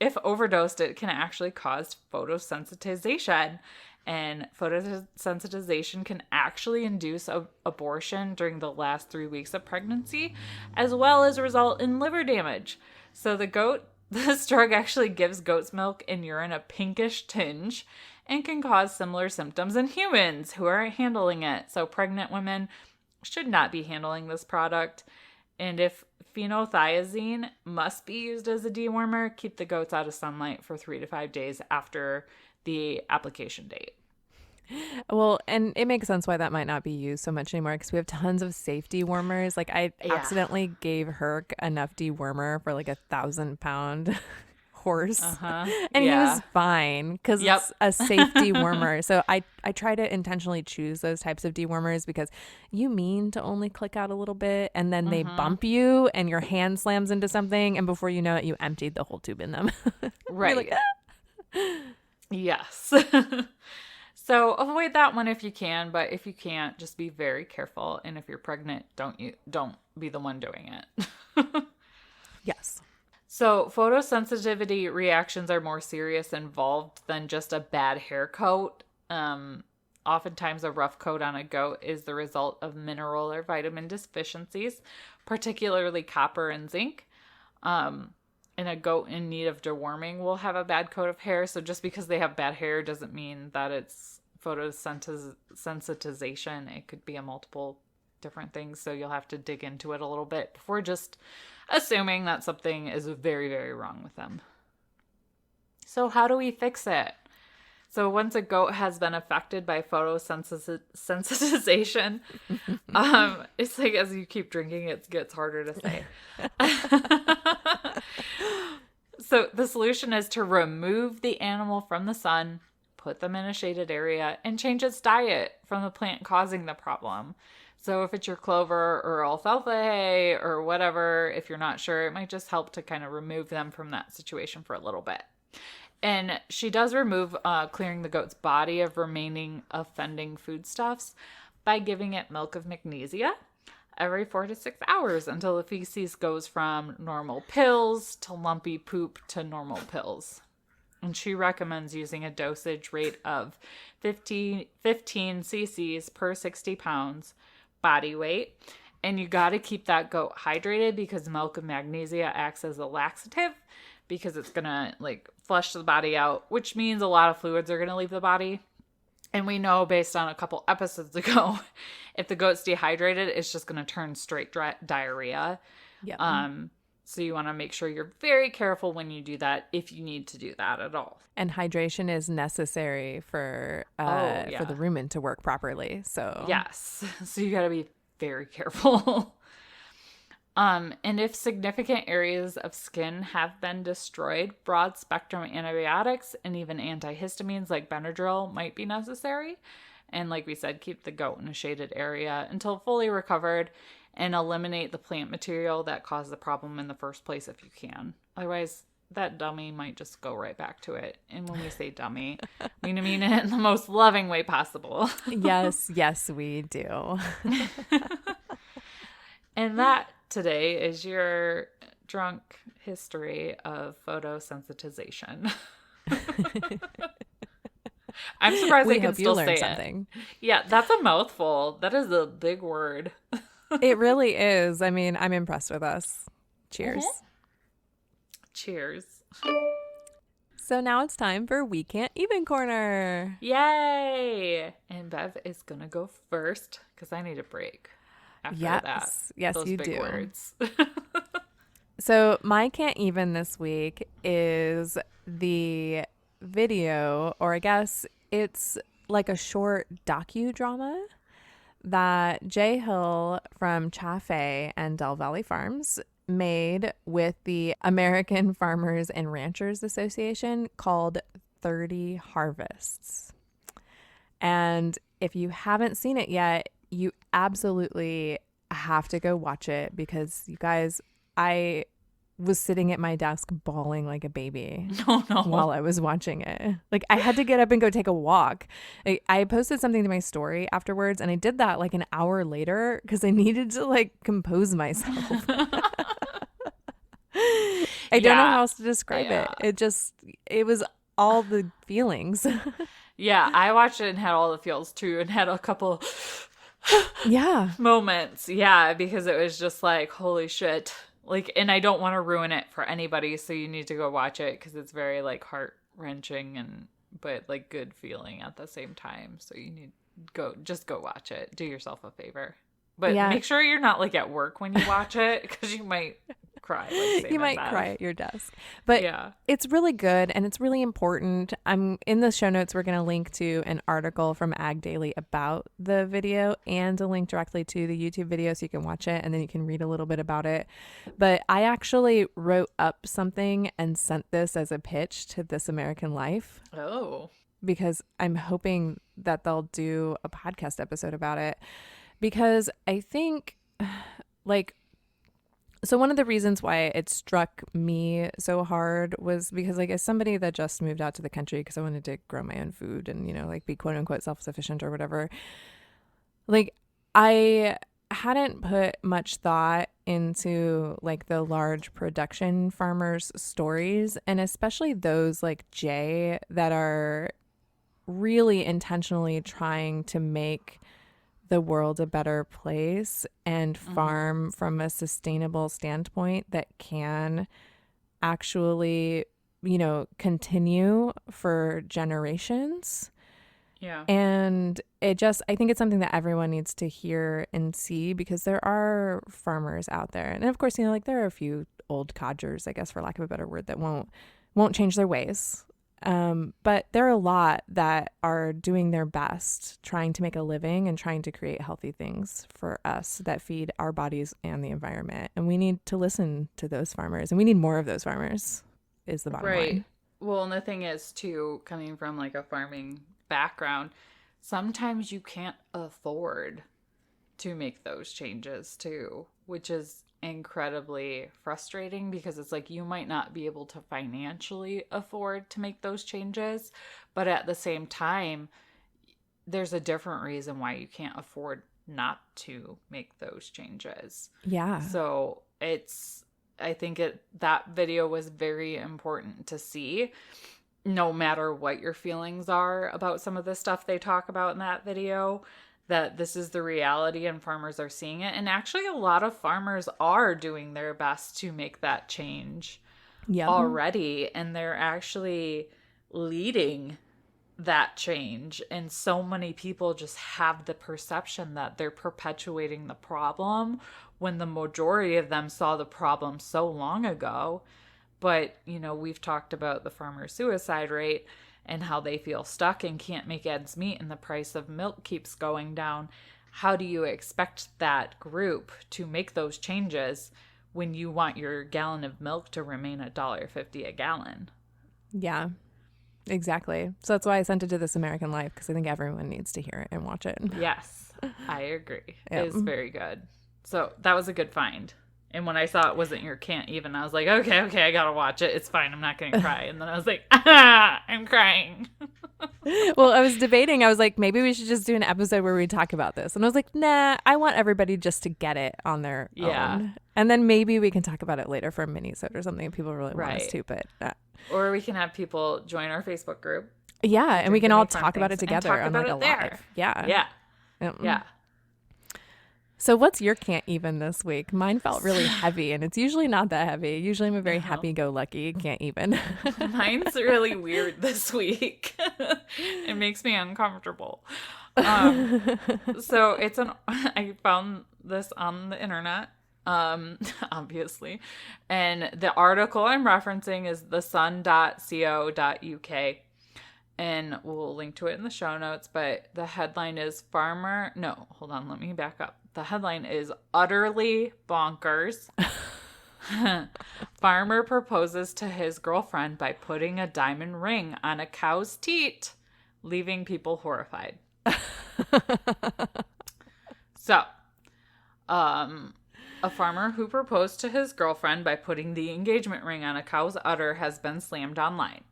if overdosed, it can actually cause photosensitization. And photosensitization can actually induce abortion during the last 3 weeks of pregnancy, as well as result in liver damage. So this drug actually gives goat's milk and urine a pinkish tinge and can cause similar symptoms in humans who are handling it. So pregnant women should not be handling this product. And if phenothiazine must be used as a dewormer, keep the goats out of sunlight for 3 to 5 days after the application date. Well, and it makes sense why that might not be used so much anymore because we have tons of safe dewormers. Like I accidentally gave Herc enough dewormer for like 1,000-pound horse, and he was fine because it's a safe dewormer. So I try to intentionally choose those types of dewormers because you mean to only click out a little bit, and then they bump you, and your hand slams into something, and before you know it, you emptied the whole tube in them. Right. You're like, ah. Yes. So avoid that one if you can, but if you can't, just be very careful. And if you're pregnant, don't be the one doing it. Yes. So photosensitivity reactions are more serious involved than just a bad hair coat. Oftentimes a rough coat on a goat is the result of mineral or vitamin deficiencies, particularly copper and zinc. And a goat in need of deworming will have a bad coat of hair. So just because they have bad hair doesn't mean that it's photosensitization. It could be a multiple different things. So you'll have to dig into it a little bit before just assuming that something is very, very wrong with them. So how do we fix it? So once a goat has been affected by photosensitization, it's like as you keep drinking, it gets harder to say. So the solution is to remove the animal from the sun, put them in a shaded area, and change its diet from the plant causing the problem. So if it's your clover or alfalfa hay or whatever, if you're not sure, it might just help to kind of remove them from that situation for a little bit. And she does remove clearing the goat's body of remaining offending foodstuffs by giving it milk of magnesia every 4 to 6 hours until the feces goes from normal pills to lumpy poop to normal pills. And she recommends using a dosage rate of 15 cc's per 60 pounds body weight. And you got to keep that goat hydrated because milk of magnesia acts as a laxative because it's going to like flush the body out, which means a lot of fluids are going to leave the body. And we know based on a couple episodes ago, if the goat's dehydrated, it's just going to turn straight diarrhea. Yep. So you want to make sure you're very careful when you do that, if you need to do that at all. And hydration is necessary for the rumen to work properly. So yes, so you got to be very careful. And if significant areas of skin have been destroyed, broad spectrum antibiotics and even antihistamines like Benadryl might be necessary. And like we said, keep the goat in a shaded area until fully recovered and eliminate the plant material that caused the problem in the first place if you can. Otherwise, that dummy might just go right back to it. And when we say dummy, we mean it in the most loving way possible. Yes, we do. And that today is your drunk history of photosensitization. I'm surprised I can still say something. Yeah, that's a mouthful. That is a big word. It really is. I mean, I'm impressed with us. Cheers. Mm-hmm. Cheers. So now it's time for We Can't Even Corner. Yay! And Bev is going to go first because I need a break after that. Yes, those you big do. Words. So my Can't Even this week is the video, or I guess it's like a short docudrama that Jay Hill from Chaffee and Del Valley Farms made with the American Farmers and Ranchers Association called 30 Harvests. And if you haven't seen it yet, you absolutely have to go watch it because you guys, I was sitting at my desk bawling like a baby while I was watching it. Like I had to get up and go take a walk. I posted something to my story afterwards and I did that like an hour later because I needed to like compose myself. I don't know how else to describe it. It was all the feelings. Yeah, I watched it and had all the feels too and had a couple moments. Yeah, because it was just like, holy shit. Like, and I don't want to ruin it for anybody, so you need to go watch it because it's very like heart-wrenching but like good feeling at the same time. So you need go watch it. Do yourself a favor. But make sure you're not like at work when you watch it because you might cry. Like you might cry at your desk. But it's really good and it's really important. I'm in the show notes. We're going to link to an article from Ag Daily about the video and a link directly to the YouTube video so you can watch it and then you can read a little bit about it. But I actually wrote up something and sent this as a pitch to This American Life. Oh. Because I'm hoping that they'll do a podcast episode about it. Because I think like so one of the reasons why it struck me so hard was because like as somebody that just moved out to the country because I wanted to grow my own food and, you know, like be quote unquote self-sufficient or whatever, like I hadn't put much thought into like the large production farmers' stories and especially those like Jay that are really intentionally trying to make the world a better place and farm from a sustainable standpoint that can actually, you know, continue for generations. Yeah. And it just, I think it's something that everyone needs to hear and see because there are farmers out there. And of course, you know, like there are a few old codgers, I guess, for lack of a better word, that won't change their ways. But there are a lot that are doing their best, trying to make a living and trying to create healthy things for us that feed our bodies and the environment. And we need to listen to those farmers and we need more of those farmers is the bottom line. Well, and the thing is too, coming from like a farming background, sometimes you can't afford to make those changes too, which is incredibly frustrating because it's like you might not be able to financially afford to make those changes, but at the same time there's a different reason why you can't afford not to make those changes. Yeah. So I think that video was very important to see, no matter what your feelings are about some of the stuff they talk about in that video, that this is the reality and farmers are seeing it. And actually a lot of farmers are doing their best to make that change already. And they're actually leading that change. And so many people just have the perception that they're perpetuating the problem when the majority of them saw the problem so long ago. But, you know, we've talked about the farmer suicide rate and how they feel stuck and can't make ends meet and the price of milk keeps going down. How do you expect that group to make those changes when you want your gallon of milk to remain $1.50 a gallon? Yeah, exactly. So that's why I sent it to This American Life because I think everyone needs to hear it and watch it. Yes, I agree. Yep. It's very good. So that was a good find. And when I saw it wasn't your can't even, I was like, okay, I gotta watch it. It's fine. I'm not gonna cry. And then I was like, I'm crying. Well, I was debating. I was like, maybe we should just do an episode where we talk about this. And I was like, nah, I want everybody just to get it on their own. And then maybe we can talk about it later for a mini-sode or something if people really want us to. But or we can have people join our Facebook group. Yeah, and we can all talk about it together on like a live. Yeah. So what's your can't even this week? Mine felt really heavy, and it's usually not that heavy. Usually I'm a very happy-go-lucky can't even. Mine's really weird this week. It makes me uncomfortable. So I found this on the internet, obviously, and the article I'm referencing is thesun.co.uk. And we'll link to it in the show notes, but the headline is let me back up. The headline is utterly bonkers. Farmer proposes to his girlfriend by putting a diamond ring on a cow's teat, leaving people horrified. So, a farmer who proposed to his girlfriend by putting the engagement ring on a cow's udder has been slammed online.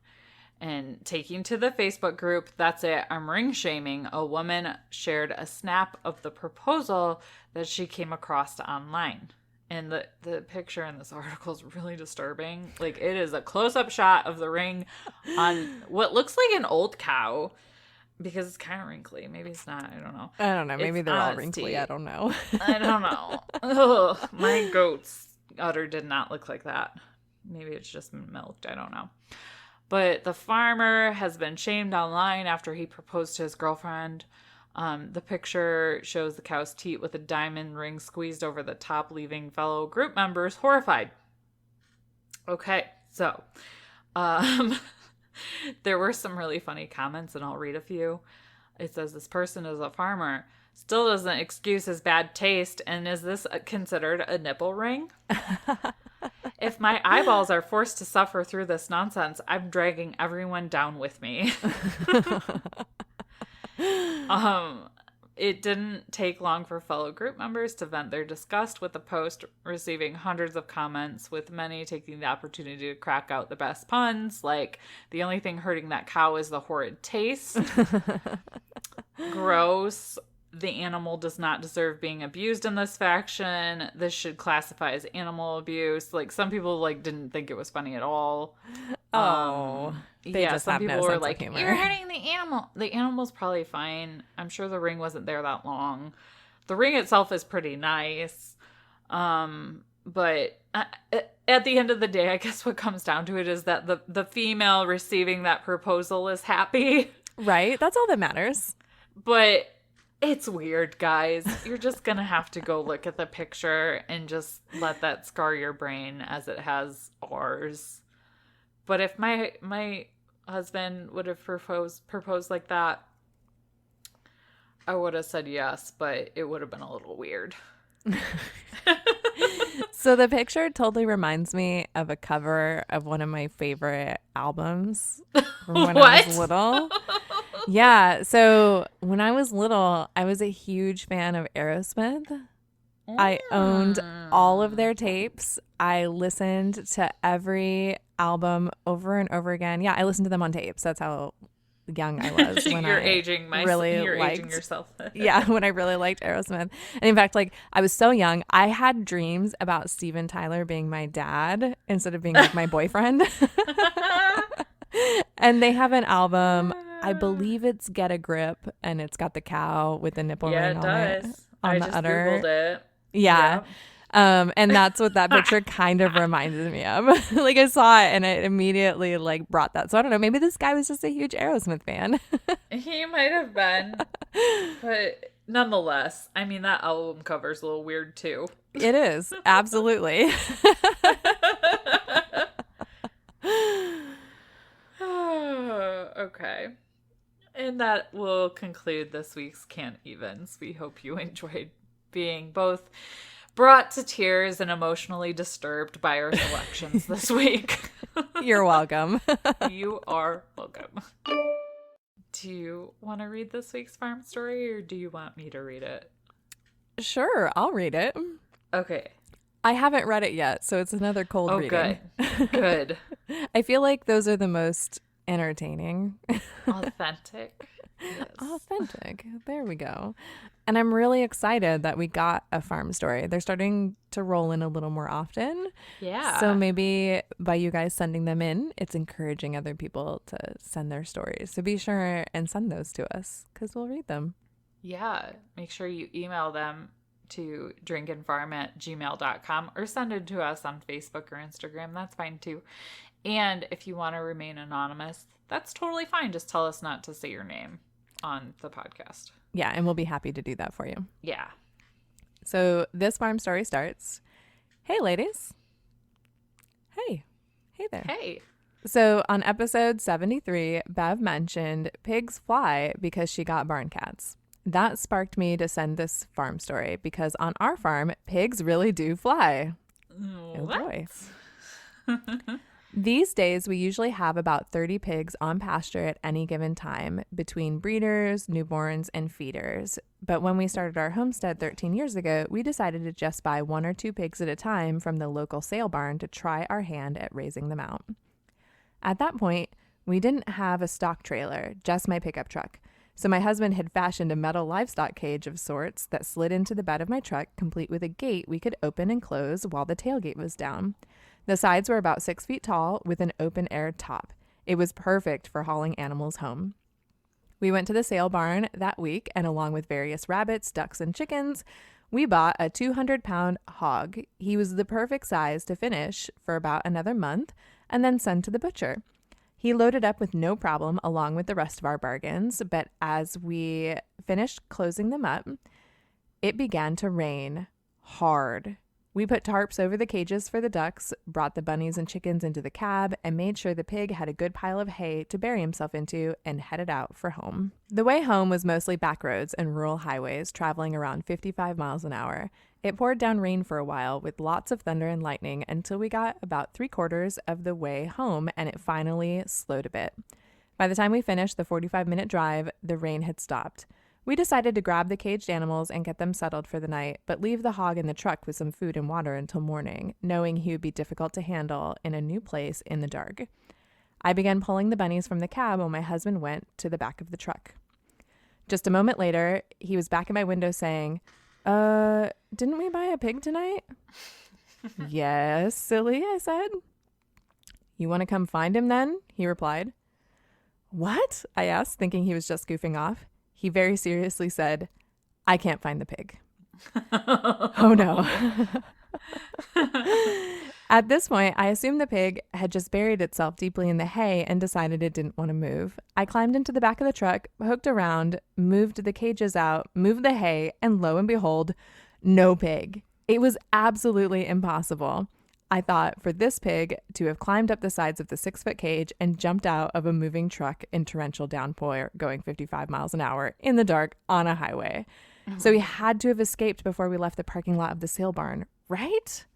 And taking to the Facebook group, "That's it, I'm ring shaming," a woman shared a snap of the proposal that she came across online. And the picture in this article is really disturbing. Like, it is a close-up shot of the ring on what looks like an old cow, because it's kind of wrinkly. Maybe it's not. I don't know. I don't know. Maybe It's they're all on wrinkly. teat. I don't know. I don't know. Ugh, my goat's udder did not look like that. Maybe it's just milked. I don't know. But the farmer has been shamed online after he proposed to his girlfriend. The picture shows the cow's teat with a diamond ring squeezed over the top, leaving fellow group members horrified. Okay, so there were some really funny comments, and I'll read a few. It says, "This person is a farmer. Still doesn't excuse his bad taste, and is this considered a nipple ring? If my eyeballs are forced to suffer through this nonsense, I'm dragging everyone down with me." It didn't take long for fellow group members to vent their disgust with the post, receiving hundreds of comments, with many taking the opportunity to crack out the best puns, like, "The only thing hurting that cow is the horrid taste." "Gross. The animal does not deserve being abused in this fashion. This should classify as animal abuse." Like, some people didn't think it was funny at all. Oh, they just some have people no were sense of like, humor. "You're hurting the animal." The animal's probably fine. I'm sure the ring wasn't there that long. The ring itself is pretty nice. But at the end of the day, I guess what comes down to it is that the female receiving that proposal is happy. Right? That's all that matters. But it's weird, guys. You're just going to have to go look at the picture and just let that scar your brain as it has ours. But if my husband would have proposed like that, I would have said yes, but it would have been a little weird. So the picture totally reminds me of a cover of one of my favorite albums from when I was little. Yeah. So when I was little, I was a huge fan of Aerosmith. I owned all of their tapes. I listened to every album over and over again. Yeah, I listened to them on tapes. That's how young I was when You're I aging aging yourself. Yeah, when I really liked Aerosmith. And in fact, I was so young, I had dreams about Steven Tyler being my dad instead of being my boyfriend. And they have an album, I believe it's Get a Grip, and it's got the cow with the nipple ring on it. I the just udder. Googled it. Yeah. Yep. And that's what that picture kind of reminded me of. I saw it and it immediately brought that. So I don't know, maybe this guy was just a huge Aerosmith fan. He might have been. But nonetheless, I mean, that album cover's a little weird too. It is. Absolutely. Okay. And that will conclude this week's Can't Evens. We hope you enjoyed being both brought to tears and emotionally disturbed by our selections this week. You're welcome. You are welcome. Do you want to read this week's farm story, or do you want me to read it? Sure, I'll read it. Okay. I haven't read it yet, so it's another cold reading. Good. Good. I feel like those are the most entertaining. Authentic. Yes. Authentic. There we go. And I'm really excited that we got a farm story. They're starting to roll in a little more often. Yeah. So maybe by you guys sending them in, it's encouraging other people to send their stories. So be sure and send those to us because we'll read them. Yeah. Make sure you email them to drinkandfarm@gmail.com or send it to us on Facebook or Instagram. That's fine too. And if you want to remain anonymous, that's totally fine. Just tell us not to say your name on the podcast. Yeah, and we'll be happy to do that for you. Yeah. So this farm story starts. Hey, ladies. Hey. Hey there. Hey. So on episode 73, Bev mentioned pigs fly because she got barn cats. That sparked me to send this farm story because on our farm, pigs really do fly. Oh What? boy. These days, we usually have about 30 pigs on pasture at any given time between breeders, newborns, and feeders. But when we started our homestead 13 years ago, we decided to just buy 1 or 2 pigs at a time from the local sale barn to try our hand at raising them out. At that point, we didn't have a stock trailer, just my pickup truck. So my husband had fashioned a metal livestock cage of sorts that slid into the bed of my truck, complete with a gate we could open and close while the tailgate was down. The sides were about 6 feet tall with an open-air top. It was perfect for hauling animals home. We went to the sale barn that week, and along with various rabbits, ducks, and chickens, we bought a 200-pound hog. He was the perfect size to finish for about another month and then send to the butcher. He loaded up with no problem along with the rest of our bargains, but as we finished closing them up, it began to rain hard. We put tarps over the cages for the ducks, brought the bunnies and chickens into the cab, and made sure the pig had a good pile of hay to bury himself into, and headed out for home. The way home was mostly back roads and rural highways, traveling around 55 miles an hour. It poured down rain for a while with lots of thunder and lightning until we got about 3/4 of the way home, and it finally slowed a bit. By the time we finished the 45-minute drive, the rain had stopped. We decided to grab the caged animals and get them settled for the night, but leave the hog in the truck with some food and water until morning, knowing he would be difficult to handle in a new place in the dark. I began pulling the bunnies from the cab while my husband went to the back of the truck. Just a moment later, he was back at my window saying, didn't we buy a pig tonight? Yes, silly, I said. You want to come find him then? He replied. What? I asked, thinking he was just goofing off. He very seriously said, I can't find the pig. Oh no. At this point, I assumed the pig had just buried itself deeply in the hay and decided it didn't want to move. I climbed into the back of the truck, hooked around, moved the cages out, moved the hay, and lo and behold, no pig. It was absolutely impossible. I thought for this pig to have climbed up the sides of the 6-foot cage and jumped out of a moving truck in torrential downpour going 55 miles an hour in the dark on a highway. So he had to have escaped before we left the parking lot of the sale barn, right?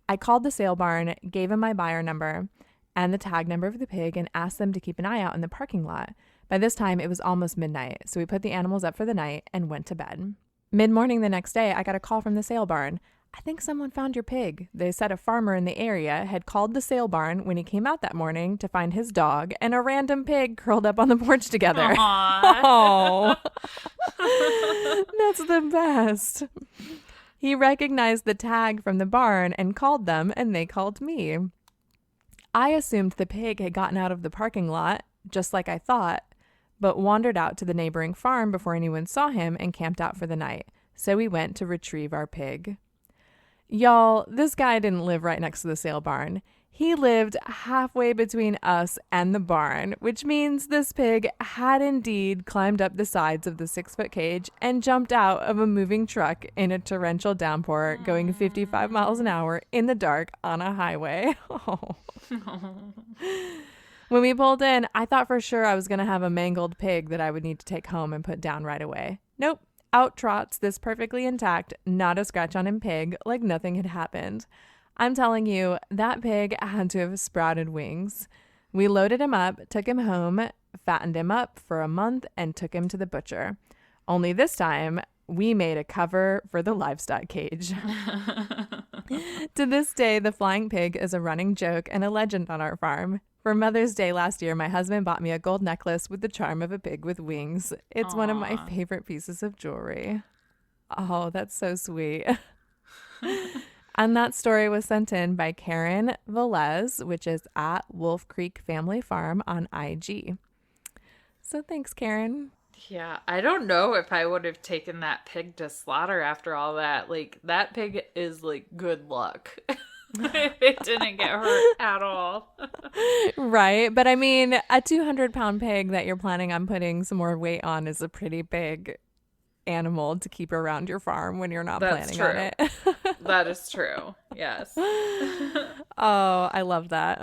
I called the sale barn, gave him my buyer number and the tag number of the pig, and asked them to keep an eye out in the parking lot. By this time, it was almost midnight, so we put the animals up for the night and went to bed. Mid-morning the next day, I got a call from the sale barn. I think someone found your pig. They said a farmer in the area had called the sale barn when he came out that morning to find his dog and a random pig curled up on the porch together. Oh, that's the best. He recognized the tag from the barn and called them, and they called me. I assumed the pig had gotten out of the parking lot, just like I thought, but wandered out to the neighboring farm before anyone saw him and camped out for the night. So we went to retrieve our pig. Y'all, this guy didn't live right next to the sale barn. He lived halfway between us and the barn, which means this pig had indeed climbed up the sides of the 6-foot cage and jumped out of a moving truck in a torrential downpour going 55 miles an hour in the dark on a highway. Oh. When we pulled in, I thought for sure I was going to have a mangled pig that I would need to take home and put down right away. Nope. Out trots this perfectly intact, not a scratch on him pig, like nothing had happened. I'm telling you, that pig had to have sprouted wings. We loaded him up, took him home, fattened him up for a month, and took him to the butcher. Only this time, we made a cover for the livestock cage. To this day, the flying pig is a running joke and a legend on our farm. For Mother's Day last year, my husband bought me a gold necklace with the charm of a pig with wings. It's one of my favorite pieces of jewelry. Oh, that's so sweet. And that story was sent in by Karen Velez, which is at Wolf Creek Family Farm on IG. So thanks, Karen. Yeah, I don't know if I would have taken that pig to slaughter after all that. Like, that pig is like good luck. If it didn't get hurt at all. Right. But I mean, a 200-pound pig that you're planning on putting some more weight on is a pretty big animal to keep around your farm when you're not planning on it. That is true. Yes. Oh, I love that.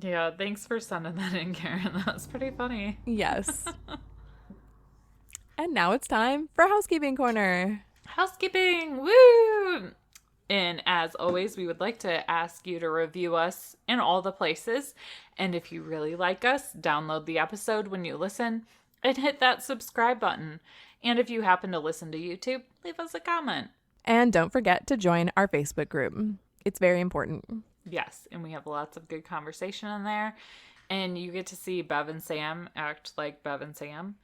Yeah, thanks for sending that in, Karen. That's pretty funny. Yes. And now it's time for Housekeeping Corner. Housekeeping! Woo! And as always, we would like to ask you to review us in all the places. And if you really like us, download the episode when you listen and hit that subscribe button. And if you happen to listen to YouTube, leave us a comment. And don't forget to join our Facebook group. It's very important. Yes, and we have lots of good conversation in there. And you get to see Bev and Sam act like Bev and Sam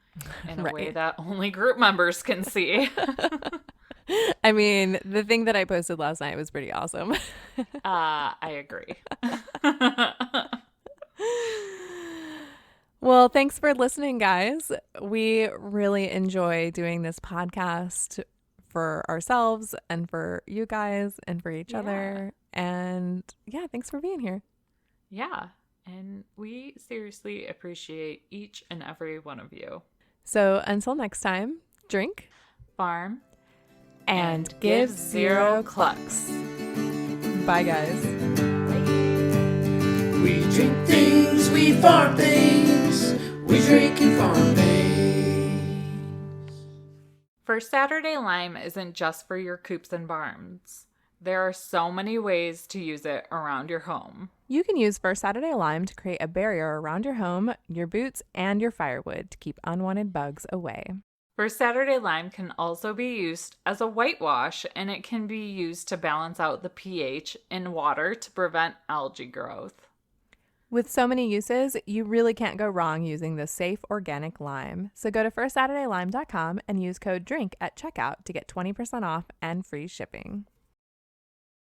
in a way that only group members can see. I mean, the thing that I posted last night was pretty awesome. I agree. Well, thanks for listening, guys. We really enjoy doing this podcast for ourselves and for you guys and for each other. And yeah, thanks for being here. Yeah. And we seriously appreciate each and every one of you. So until next time, drink, farm, and give zero clucks. Bye, guys. We drink things, we farm things, we drink and farm things. First Saturday Lime isn't just for your coops and barns. There are so many ways to use it around your home. You can use First Saturday Lime to create a barrier around your home, your boots, and your firewood to keep unwanted bugs away. First Saturday Lime can also be used as a whitewash, and it can be used to balance out the pH in water to prevent algae growth. With so many uses, you really can't go wrong using the safe organic lime. So go to firstsaturdaylime.com and use code DRINK at checkout to get 20% off and free shipping.